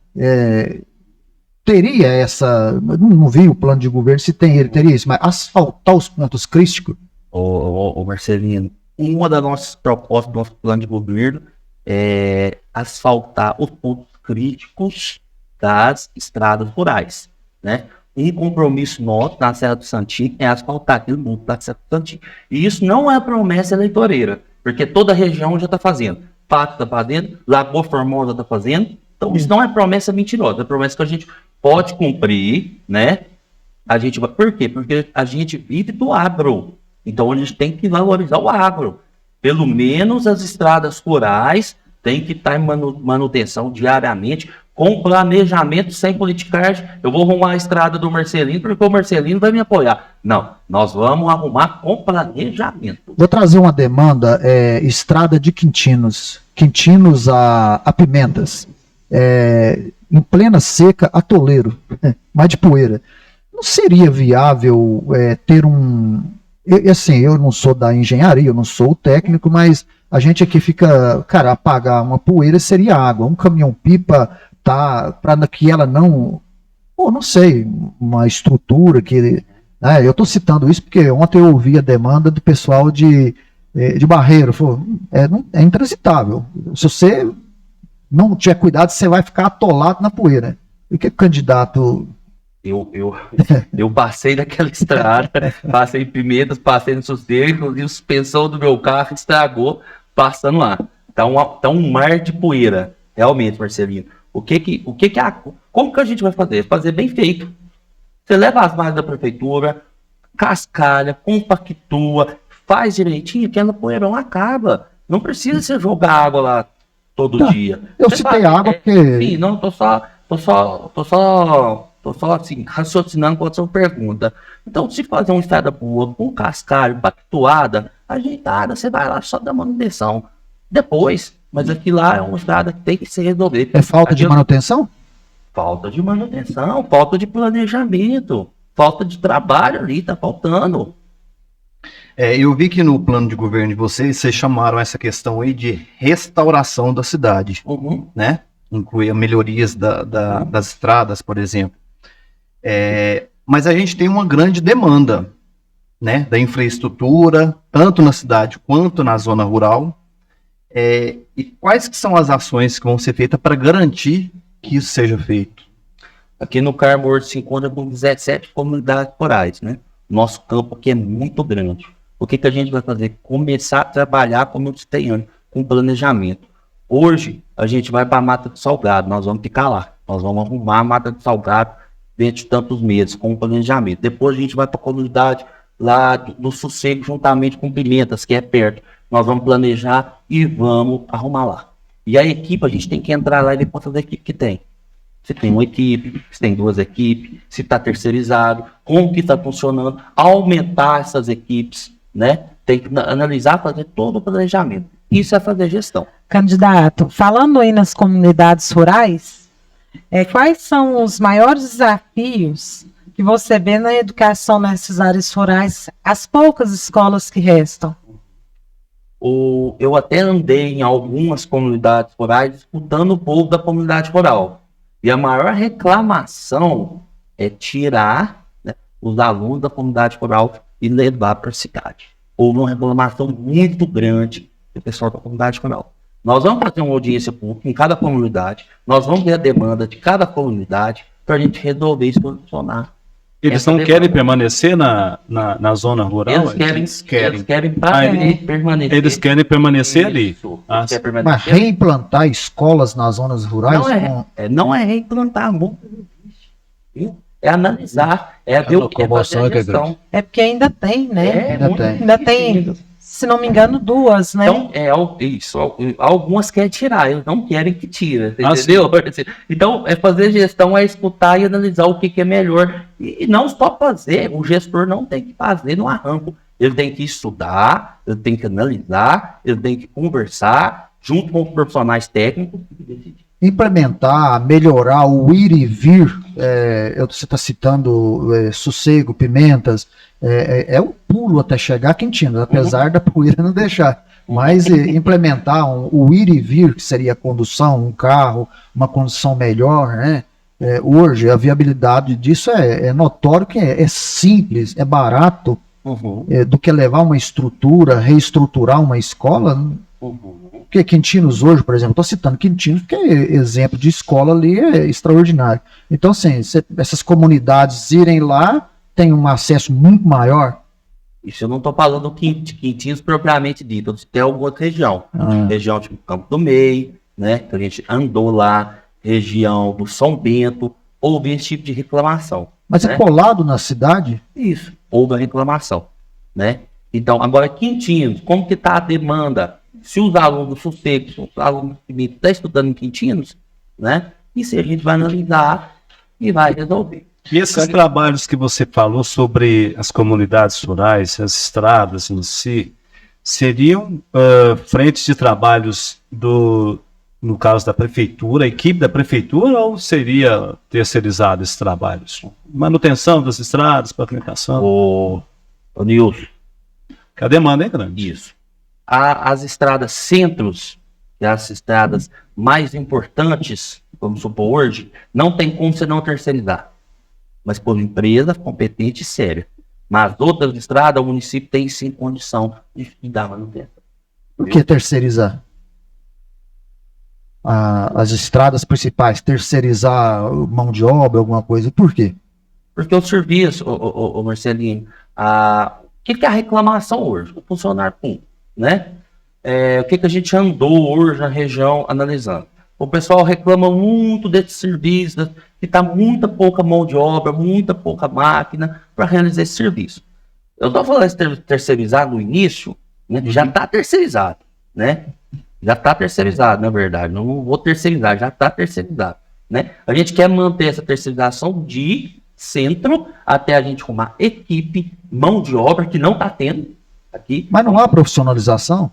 Teria essa... Não vi o plano de governo, se tem, ele teria isso, mas asfaltar os pontos críticos. Ô Marcelino, uma das nossas propostas do nosso plano de governo é asfaltar os pontos críticos das estradas rurais, né? Um compromisso nosso na Serra do Santim é asfaltar aquele ponto da Serra do Santim. E isso não é promessa eleitoreira, porque toda a região já está fazendo. Pato está fazendo, Lagoa Formosa está fazendo, Então, isso não é promessa mentirosa, é promessa que a gente pode cumprir, né? Por quê? Porque a gente vive do agro. Então, a gente tem que valorizar o agro. Pelo menos as estradas rurais têm que estar em manutenção diariamente, com planejamento, sem politicagem. Eu vou arrumar a estrada do Marcelino, porque o Marcelino vai me apoiar. Não, nós vamos arrumar com planejamento. Vou trazer uma demanda, estrada de Quintinos a Pimentas, em plena seca a Toleiro, mas de poeira. Não seria viável ter assim, eu não sou da engenharia, eu não sou o técnico, mas a gente aqui fica, cara, apagar uma poeira seria água, um caminhão-pipa para que ela não sei, uma estrutura que... eu estou citando isso porque ontem eu ouvi a demanda do pessoal de Barreiro. Falou, é intransitável. Se você não tiver cuidado, você vai ficar atolado na poeira. E que candidato... Eu passei naquela estrada, passei em Pimentas, passei no Sossego, e a suspensão do meu carro estragou passando lá. Tá um mar de poeira, realmente, Marcelino. Como que a gente vai fazer? Fazer bem feito. Você leva as máquinas da prefeitura, cascalha, compactua, faz direitinho, que a poeirão acaba. Não precisa você jogar água lá todo dia. Eu citei água porque... Sim, não, tô só assim, raciocinando com a sua pergunta. Então, se fazer uma estrada boa, com cascalho, pactuada, ajeitada, você vai lá só dar manutenção. Depois, mas aqui lá é uma estrada que tem que se resolver. É falta de manutenção? Falta de manutenção, falta de planejamento, falta de trabalho ali, tá faltando. Eu vi que no plano de governo de vocês chamaram essa questão aí de restauração da cidade, né? Incluir melhorias das estradas, por exemplo. Mas a gente tem uma grande demanda, né, da infraestrutura, tanto na cidade quanto na zona rural. E quais que são as ações que vão ser feitas para garantir que isso seja feito? Aqui no Carmo hoje se encontra com 17 comunidades rurais, né? Nosso campo aqui é muito grande. O que a gente vai fazer? Começar a trabalhar como eu citei antes, com planejamento. Hoje, a gente vai para a Mata do Salgado, nós vamos ficar lá. Nós vamos arrumar a Mata do Salgado dentro de tantos meses, com o planejamento. Depois a gente vai para a comunidade lá do Sossego, juntamente com Pimentas, que é perto. Nós vamos planejar e vamos arrumar lá. E a equipe, a gente tem que entrar lá e ver quantas equipes que tem. Se tem uma equipe, se tem duas equipes, se está terceirizado, como que está funcionando, aumentar essas equipes, né? Tem que analisar, fazer todo o planejamento. Isso é fazer gestão. Candidato, falando aí nas comunidades rurais, quais são os maiores desafios que você vê na educação nessas áreas rurais, as poucas escolas que restam? Eu até andei em algumas comunidades rurais escutando o povo da comunidade rural. E a maior reclamação é tirar, né, os alunos da comunidade rural e levar para a cidade. Houve uma reclamação muito grande do pessoal da comunidade rural. Nós vamos fazer uma audiência pública em cada comunidade, nós vamos ver a demanda de cada comunidade para a gente resolver e solucionar. Eles não querem permanecer na zona rural? Eles querem permanecer. Eles querem permanecer ali. Mas reimplantar escolas nas zonas rurais? Não é reimplantar, é analisar, ver o que é fazer a gestão. É porque ainda tem, né? Ainda tem. Se não me engano, duas, né? Então, algumas querem tirar, eles não querem que tire, entendeu? Então, fazer gestão é escutar e analisar o que é melhor. E não só fazer, o gestor não tem que fazer no arranco. Ele tem que estudar, ele tem que analisar, ele tem que conversar junto com os profissionais técnicos e decidir. Implementar, melhorar o ir e vir, você está citando Sossego, Pimentas, é um pulo até chegar a Quintinos, apesar da poeira não deixar, mas implementar o ir e vir, que seria a condução, um carro, uma condução melhor, né? Hoje a viabilidade disso é notório que é simples, é barato, do que levar uma estrutura, reestruturar uma escola. Porque Quintinos hoje, por exemplo, estou citando Quintinos porque exemplo de escola ali é extraordinário. Então, assim, essas comunidades irem lá, tem um acesso muito maior. Isso eu não estou falando de Quintinos propriamente dito, tem alguma região. Região tipo Campo do Meio, né? Que a gente andou lá, região do São Bento, houve esse tipo de reclamação. Mas é colado na cidade? Isso, houve a reclamação, né? Então, agora, Quintinos, como que está a demanda? Se os alunos do Sossego, se os alunos que estão estudando em Quintinos, né? Isso a gente vai analisar e vai resolver. E esses trabalhos que você falou sobre as comunidades rurais, as estradas em si, seriam frentes de trabalhos no caso da prefeitura, a equipe da prefeitura, ou seria terceirizado esses trabalhos? Manutenção das estradas, pavimentação? Ô Nilson, Que a demanda é grande. isso. As estradas centros, que as estradas mais importantes, vamos supor hoje, não tem como você não terceirizar. Mas por empresa competente e séria. Mas outras estradas, o município tem sim condição de dar manutenção. Por que terceirizar? As estradas principais, terceirizar mão de obra, alguma coisa, por quê? Porque o serviço, o Marcelinho, o que é a reclamação hoje? O funcionário público, né? O que a gente andou hoje na região analisando? O pessoal reclama muito desse serviço, que está muita pouca mão de obra, muita pouca máquina para realizar esse serviço. Eu estou falando de terceirizar no início, né? Já está terceirizado, né? Já está terceirizado, na verdade. Não vou terceirizar, já está terceirizado, né? A gente quer manter essa terceirização de centro até a gente arrumar equipe, mão de obra, que não está tendo aqui. Mas não há profissionalização?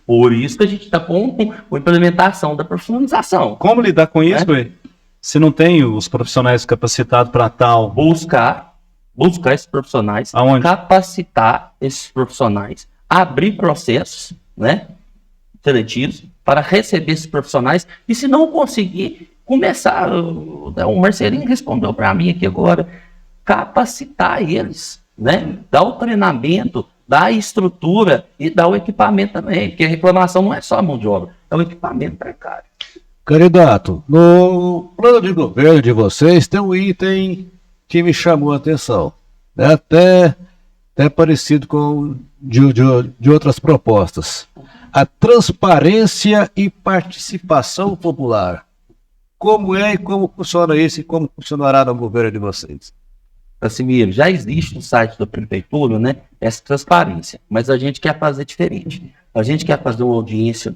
Por isso que a gente está com a implementação da profissionalização. Como lidar com isso, se não tem os profissionais capacitados para tal? Buscar esses profissionais, Aonde? capacitar esses profissionais, abrir processos, né, seletivos para receber esses profissionais e, se não conseguir, começar. O Marcelinho respondeu para mim aqui agora, capacitar eles, né, dar o treinamento, dar a estrutura e dar o equipamento também, porque a reclamação não é só a mão de obra, é o equipamento precário. Candidato, no plano de governo de vocês tem um item que me chamou a atenção, né? Até parecido com de outras propostas. A transparência e participação popular. Como é e como funciona isso e como funcionará no governo de vocês? Casimiro, já existe no site da prefeitura, né, essa transparência, mas a gente quer fazer diferente. A gente quer fazer uma audiência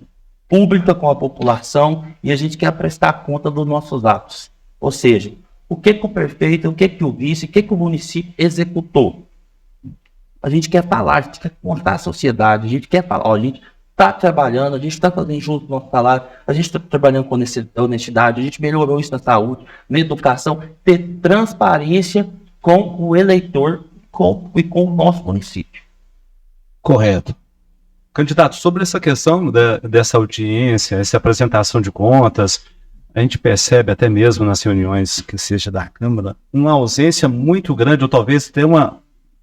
pública com a população e a gente quer prestar conta dos nossos atos. Ou seja, o que o prefeito, o que o vice, o que o município executou. A gente quer falar, a gente quer contar à sociedade, a gente quer falar, ó, a gente está trabalhando, a gente está fazendo justo o nosso salário, a gente está trabalhando com honestidade, a gente melhorou isso na saúde, na educação, ter transparência com o eleitor e com o nosso município. Correto. Candidato, sobre essa questão dessa audiência, essa apresentação de contas, a gente percebe até mesmo nas reuniões que seja da Câmara, uma ausência muito grande, ou talvez até uma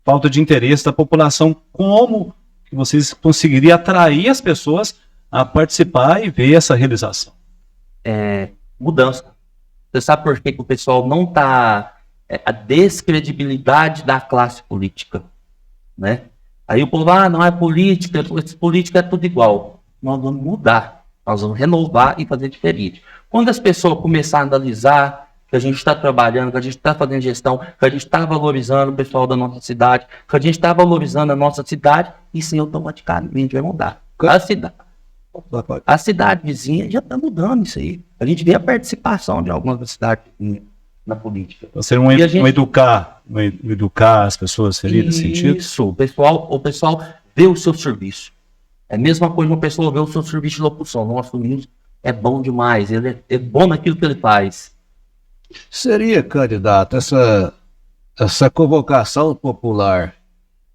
falta de interesse da população. Como que vocês conseguiriam atrair as pessoas a participar e ver essa realização? Mudança. Você sabe por que o pessoal não está... a descredibilidade da classe política, né? Aí o povo, não é política, política é tudo igual. Nós vamos mudar, nós vamos renovar e fazer diferente. Quando as pessoas começarem a analisar que a gente está trabalhando, que a gente está fazendo gestão, que a gente está valorizando o pessoal da nossa cidade, que a gente está valorizando a nossa cidade, isso automaticamente vai mudar. A cidade vizinha já está mudando isso aí. A gente vê a participação de algumas cidades na política. Então, seria educar as pessoas, seria nesse sentido? Isso, o pessoal vê o seu serviço. É a mesma coisa uma pessoa vê o seu serviço de locução. Nosso ministro é bom demais, ele é bom naquilo que ele faz. Seria, candidato, essa convocação popular,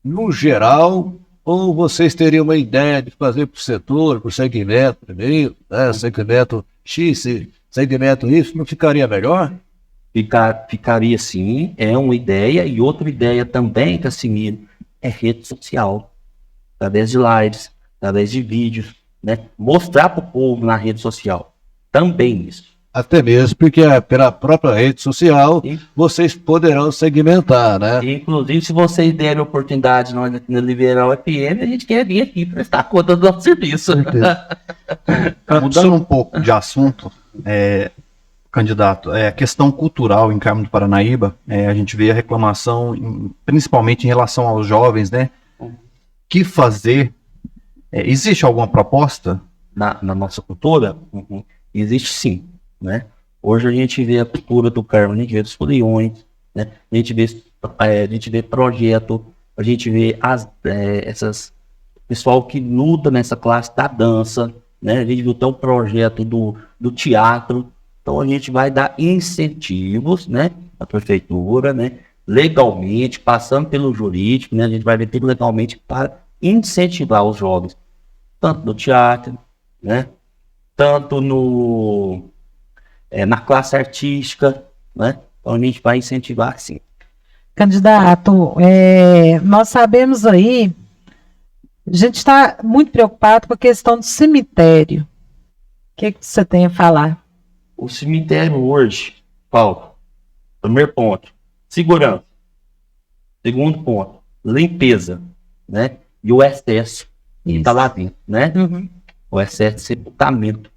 no geral, ou vocês teriam uma ideia de fazer por setor, por segmento primeiro, né? Segmento X, segmento Y, não ficaria melhor? Ficaria sim, é uma ideia, e outra ideia também, Casimiro, é rede social, através de lives, através de vídeos, né? Mostrar para o povo na rede social, também isso. Até mesmo porque pela própria rede social, vocês poderão segmentar, né? Inclusive, se vocês derem oportunidade nós aqui na Liberal FM, a gente quer vir aqui prestar conta do nosso serviço. Mudando um pouco de assunto, candidato, a questão cultural em Carmo do Paranaíba, a gente vê a reclamação, principalmente em relação aos jovens, né? Que fazer? Existe alguma proposta? Na nossa cultura, existe sim, né? Hoje a gente vê a cultura do Carmo, a gente vê os foliões, né? A gente vê projeto, a gente vê pessoal que luta nessa classe da dança, né? A gente viu até o projeto do teatro. Então a gente vai dar incentivos, né? A prefeitura, né? Legalmente, passando pelo jurídico, né? A gente vai ver tudo legalmente para incentivar os jovens, tanto no teatro, né? Tanto na classe artística, né? Então a gente vai incentivar sim. Candidato, nós sabemos aí, a gente está muito preocupado com a questão do cemitério. O que você tem a falar? O cemitério hoje, Paulo, primeiro ponto, segurança. Segundo ponto, limpeza, né? E o excesso que está lá dentro, né? O excesso de sepultamento,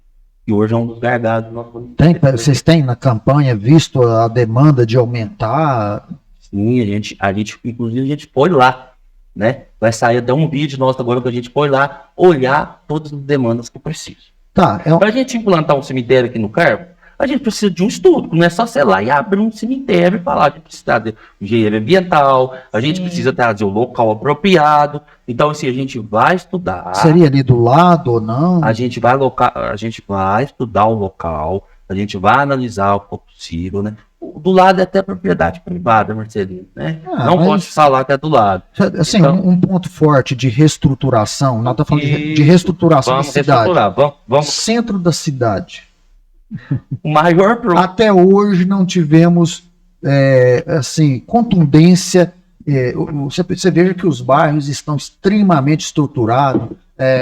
que hoje é um dos gargalos do nosso Vocês têm na campanha visto a demanda de aumentar? Sim, a gente, inclusive, a gente põe lá, né? Vai sair até um vídeo nosso agora que a gente põe lá, olhar todas as demandas que precisa. Tá, Para a gente implantar um cemitério aqui no Carmo, a gente precisa de um estudo, não é só sei lá e abrir um cemitério e falar, a gente precisa de engenharia ambiental, a gente precisa trazer o local apropriado. Então, assim, a gente vai estudar. Seria ali do lado ou não? A gente vai estudar o local, a gente vai analisar o que for possível, né? Do lado é até propriedade privada, Marcelino, né? Não mas- posso falar que é do lado. Assim, Então- um ponto forte de reestruturação, nós estamos falando de reestruturação Vamos da cidade. reestruturar, vamos. Centro da cidade. O maior problema. Até hoje não tivemos assim, contundência. Você veja que os bairros estão extremamente estruturados,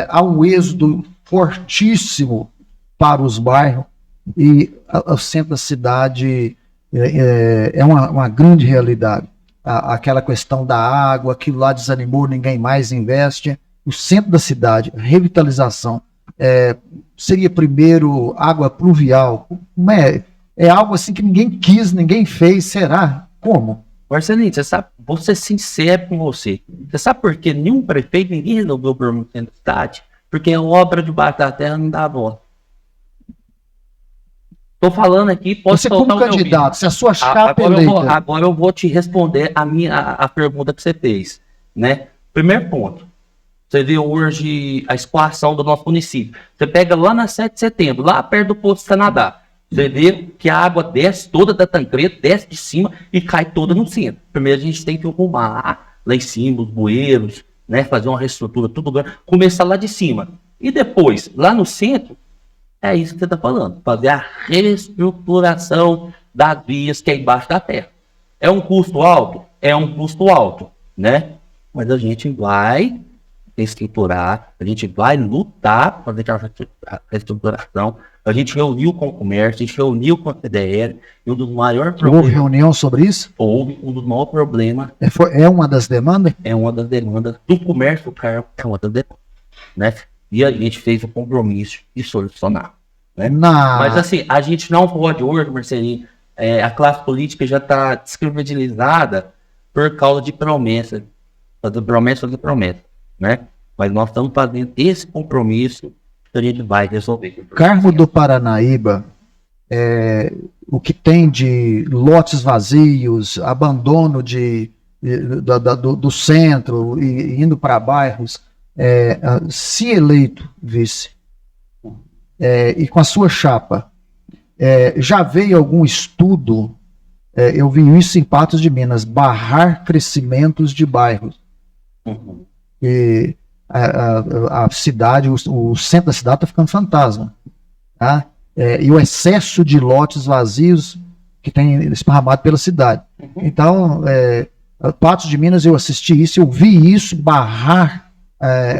há um êxodo fortíssimo para os bairros, e o centro da cidade é uma grande realidade. Aquela questão da água, aquilo lá desanimou, ninguém mais investe. O centro da cidade, revitalização, seria primeiro água pluvial. Como é algo assim que ninguém quis, ninguém fez. Será? Como? Marcelinho, você sabe, vou ser sincero com você. Você sabe por que nenhum prefeito, ninguém resolveu o problema da cidade? Porque a obra debaixo da terra não dá bola. Tô falando aqui, posso Você soltar como o meu candidato, vídeo. se a sua chapa eleita... Agora eu vou te responder a pergunta que você fez, né? Primeiro ponto. Você vê hoje a escoação do nosso município. Você pega lá na 7 de setembro, lá perto do posto Canadá. Você vê que a água desce toda da Tancredo, desce de cima e cai toda no centro. Primeiro a gente tem que arrumar lá em cima os bueiros, né? Fazer uma reestrutura, tudo grande. Começar lá de cima. E depois, lá no centro, é isso que você está falando. Fazer a reestruturação das vias que é embaixo da terra. É um custo alto? É um custo alto, né? Mas a gente vai reestruturar, a gente vai lutar para fazer a reestruturação. A gente reuniu com o comércio, a gente reuniu com a CDL, e um dos maiores Houve problemas, reunião sobre isso? um dos maiores problemas, É uma das demandas? é uma das demandas do comércio, cara, é uma das demandas, né? E a gente fez o compromisso de solucionar, né? Mas assim, a gente não pode hoje, Marcelinho, a classe política já está descredibilizada por causa de promessa, fazer promessa, né? Mas nós estamos fazendo esse compromisso que a gente vai resolver. Carmo do Paranaíba, o que tem de lotes vazios, abandono do centro e indo para bairros, se eleito vice, e com a sua chapa, já veio algum estudo, eu vi isso em Patos de Minas, barrar crescimentos de bairros. E a cidade, o centro da cidade está ficando fantasma, tá? E o excesso de lotes vazios que tem esparramado pela cidade. Então, Patos de Minas, eu assisti isso, eu vi isso barrar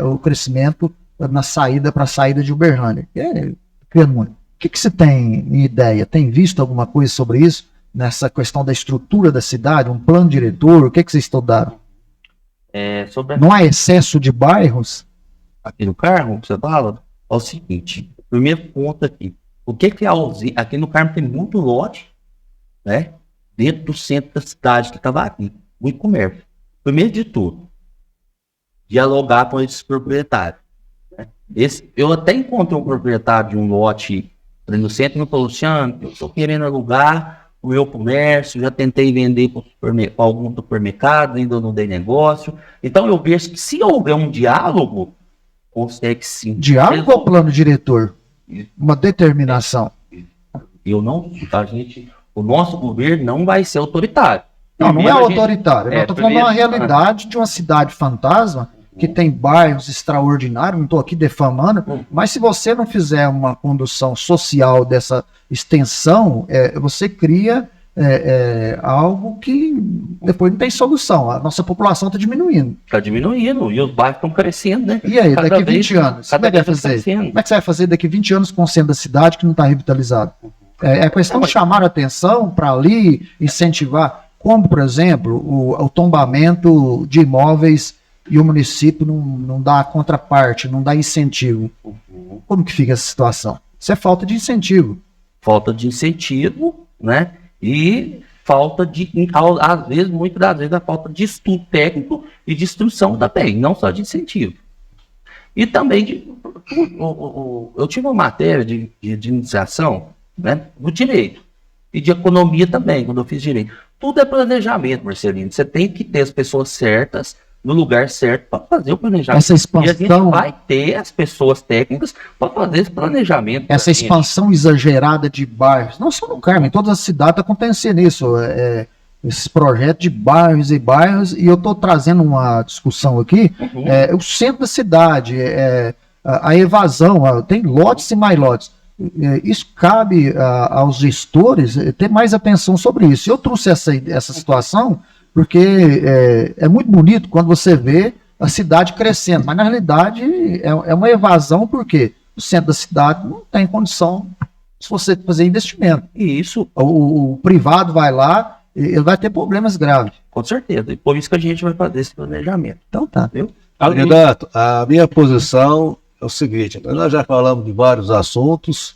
o crescimento na saída para a saída de Uberlândia. O que você tem em ideia? Tem visto alguma coisa sobre isso? Nessa questão da estrutura da cidade, um plano diretor, o que vocês estudaram? Não há excesso de bairros? Aqui no Carmo, que você fala, é o seguinte, primeiro ponto aqui, O que é a usina? Aqui no Carmo tem muito lote, né? Dentro do centro da cidade que estava aqui. Muito comércio. Primeiro de tudo, dialogar com esses proprietários. Né? Eu até encontrei um proprietário de um lote ali no centro e me falou, Luciano, eu estou querendo alugar o meu comércio, já tentei vender para algum supermercado, ainda não dei negócio. Então eu vejo que se houver um diálogo, consegue sim. Diálogo ou plano diretor? Uma determinação. O nosso governo não vai ser autoritário. Não, não é Primeiro a gente- autoritário. Eu estou falando de uma realidade de uma cidade fantasma que tem bairros extraordinários, não estou aqui defamando, mas se você não fizer uma condução social dessa extensão, você cria algo que depois não tem solução. A nossa população está diminuindo. Está diminuindo e os bairros estão crescendo, né? E aí, Cada daqui a vez- 20 anos, como cada é que vai vez tá fazer? crescendo. Como é que você vai fazer daqui a 20 anos com o centro da cidade que não está revitalizado? É questão de chamar a atenção para ali, incentivar, como, por exemplo, o tombamento de imóveis e o município não dá contraparte, não dá incentivo. Como que fica essa situação? Isso é falta de incentivo. Falta de incentivo, né? E falta de, às vezes, muitas das vezes, a falta de estudo técnico e de instrução também, não só de incentivo. E também, eu tive uma matéria de iniciação, né, do direito e de economia também, quando eu fiz direito. Tudo é planejamento, Marcelino. Você tem que ter as pessoas certas no lugar certo para fazer o planejamento. Essa E a gente expansão, vai ter as pessoas técnicas para fazer esse planejamento. essa pra gente. expansão exagerada de bairros, não só no Carmo, em todas as cidades está acontecendo isso. Esses projetos de bairros e bairros, e eu estou trazendo uma discussão aqui, o centro da cidade, a evasão, tem lotes e mais lotes. Isso cabe aos gestores ter mais atenção sobre isso. Eu trouxe essa situação porque é muito bonito quando você vê a cidade crescendo, mas na realidade é uma evasão porque o centro da cidade não tem condição se você fazer investimento. E isso, O privado vai lá, ele vai ter problemas graves. com certeza. E por isso que a gente vai fazer esse planejamento. Então tá. Entendeu? Candidato, a minha posição é o seguinte: nós já falamos de vários assuntos.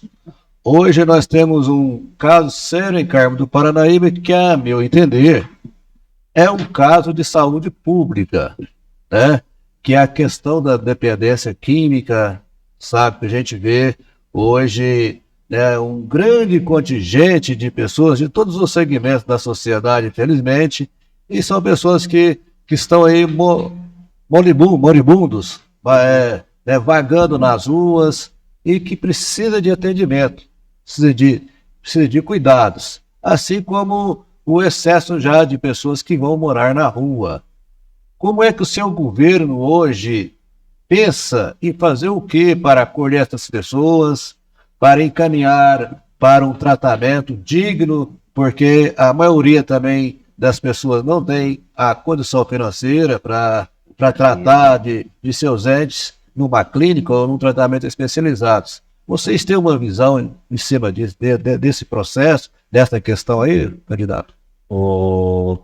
Hoje nós temos um caso sério em Carmo do Paranaíba que, a meu entender, é um caso de saúde pública, né? Que é a questão da dependência química, sabe? Que a gente vê hoje, né, um grande contingente de pessoas de todos os segmentos da sociedade, infelizmente, e são pessoas que estão aí moribundos, né, vagando nas ruas e que precisa de atendimento, precisa de cuidados, assim como o excesso já de pessoas que vão morar na rua. Como é que o seu governo hoje pensa em fazer o que para acolher essas pessoas, para encaminhar para um tratamento digno, porque a maioria também das pessoas não tem a condição financeira para tratar de seus entes numa clínica ou num tratamento especializado. Vocês têm uma visão em cima desse processo, dessa questão aí, candidato? Ô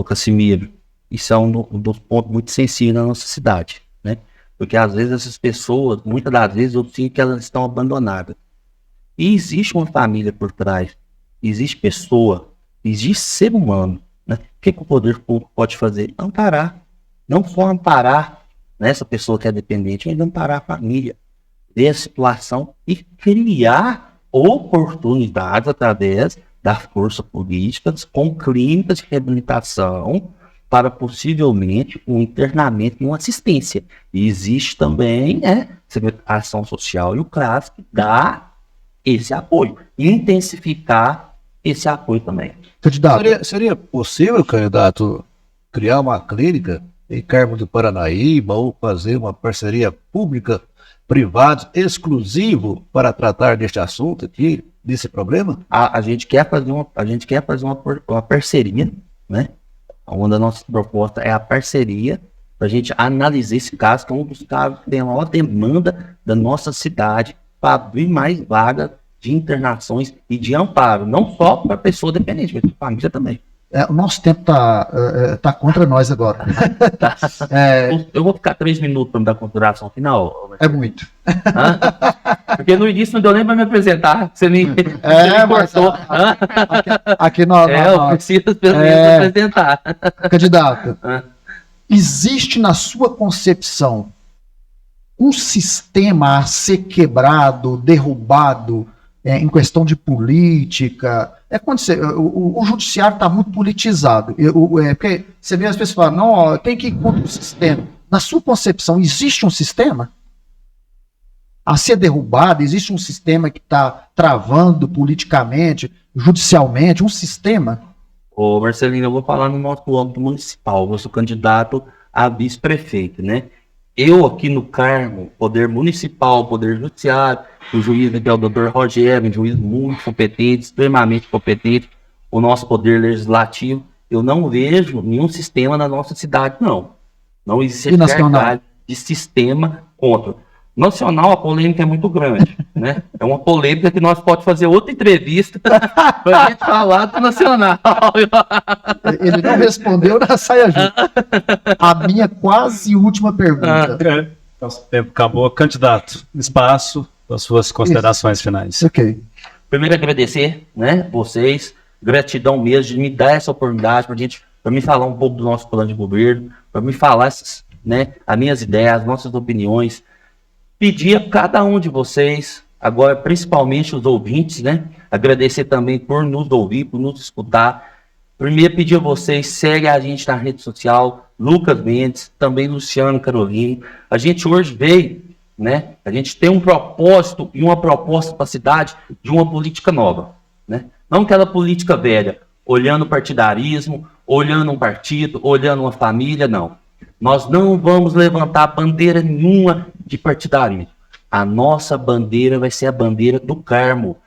Cassimiro, isso é um dos pontos muito sensíveis na nossa cidade, né? Porque às vezes essas pessoas, muitas das vezes eu sinto que elas estão abandonadas. E existe uma família por trás, existe pessoa, existe ser humano, né? O que o poder público pode fazer? Amparar, não só amparar nessa pessoa que é dependente, mas amparar a família, ver a situação e criar oportunidades através das forças políticas com clínicas de reabilitação para possivelmente um internamento e uma assistência. E existe também a ação social e o CRAS que dá esse apoio, intensificar esse apoio também. Candidato, Seria possível, candidato, criar uma clínica em Carmo do Paranaíba ou fazer uma parceria pública-privada exclusivo para tratar deste assunto aqui, desse problema? A gente quer fazer uma parceria, né? Onde a nossa proposta é a parceria para a gente analisar esse caso, que é um dos casos que tem a maior demanda da nossa cidade para abrir mais vagas de internações e de amparo, não só para pessoa dependente, mas para família também. O nosso tempo tá contra nós agora. Eu vou ficar 3 minutos para me dar consideração final. É muito. Hã? Porque no início não deu nem para me apresentar. Você me Mas cortou. aqui nós, Eu preciso pelo menos me apresentar. candidato, Hã? existe na sua concepção um sistema a ser quebrado, derrubado, em questão de política? Quando o judiciário está muito politizado. Porque você vê as pessoas falando, não, ó, tem que ir contra o sistema. Na sua concepção, existe um sistema a ser derrubado? Existe um sistema que está travando politicamente, judicialmente, um sistema? Ô Marcelino, eu vou falar no nosso âmbito municipal. Eu sou candidato a vice-prefeito, né? Eu aqui no Carmo, poder municipal, poder judiciário, o juiz é o doutor Rogério, um juiz muito competente, extremamente competente, o nosso poder legislativo, eu não vejo nenhum sistema na nossa cidade, não. Não existe E nacional? de sistema contra. Nacional, a polêmica é muito grande, né? É uma polêmica que nós podemos fazer outra entrevista para a gente falar do nacional. Ele não respondeu na saia justa. A minha quase última pergunta. Nosso tempo acabou. Candidato, espaço para suas considerações finais. Ok. Primeiro agradecer, né, vocês, gratidão mesmo de me dar essa oportunidade para me falar um pouco do nosso plano de governo, para me falar as minhas ideias, as nossas opiniões. Pedir a cada um de vocês, agora principalmente os ouvintes, né, agradecer também por nos ouvir, por nos escutar. Primeiro pedir a vocês, segue a gente na rede social, Lucas Mendes, também Luciano Carolino. A gente hoje veio, né, a gente tem um propósito e uma proposta para a cidade de uma política nova, né? Não aquela política velha, olhando o partidarismo, olhando um partido, olhando uma família, não. Nós não vamos levantar bandeira nenhuma de partidarismo. A nossa bandeira vai ser a bandeira do Carmo.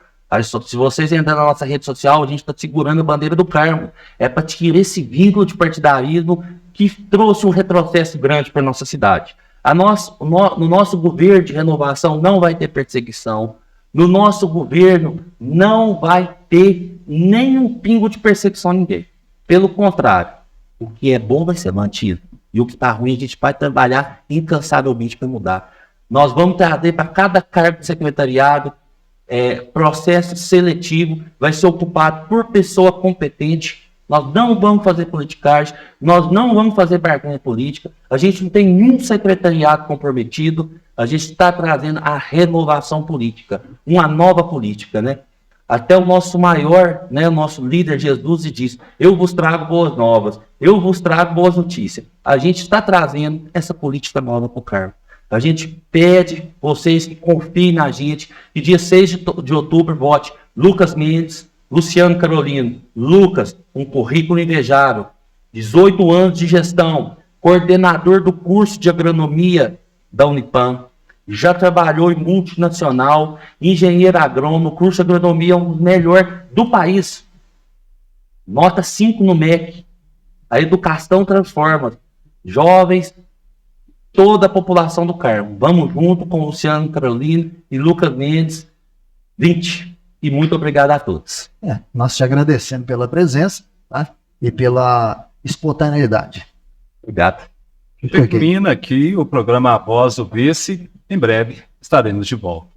Se vocês entrarem na nossa rede social, a gente está segurando a bandeira do Carmo. É para tirar esse vínculo de partidarismo que trouxe um retrocesso grande para a nossa cidade. No nosso governo de renovação não vai ter perseguição. No nosso governo não vai ter nenhum pingo de perseguição a ninguém. Pelo contrário, o que é bom vai ser mantido. E o que está ruim a gente vai trabalhar incansavelmente para mudar. Nós vamos trazer para cada cargo de secretariado processo seletivo, vai ser ocupado por pessoa competente. Nós não vamos fazer politicagem, nós não vamos fazer barganha política, a gente não tem nenhum secretariado comprometido, a gente está trazendo a renovação política, uma nova política, né? Até o nosso maior, né, o nosso líder Jesus diz, eu vos trago boas novas, eu vos trago boas notícias. A gente está trazendo essa política nova para o Carmo. A gente pede vocês que confiem na gente, que dia 6 de outubro vote Lucas Mendes, Luciano Carolino. Lucas, um currículo invejável, 18 anos de gestão, coordenador do curso de agronomia da Unipam, já trabalhou em multinacional, engenheiro agrônomo, curso de agronomia é um dos melhores do país. Nota 5 no MEC. A educação transforma. Jovens, toda a população do Carmo. Vamos junto com Luciano Carolino e Lucas Mendes, 20. E muito obrigado a todos. Nós te agradecendo pela presença, tá? E pela espontaneidade. Obrigado. Termina aqui o programa A Voz do Vice. Em breve estaremos de volta.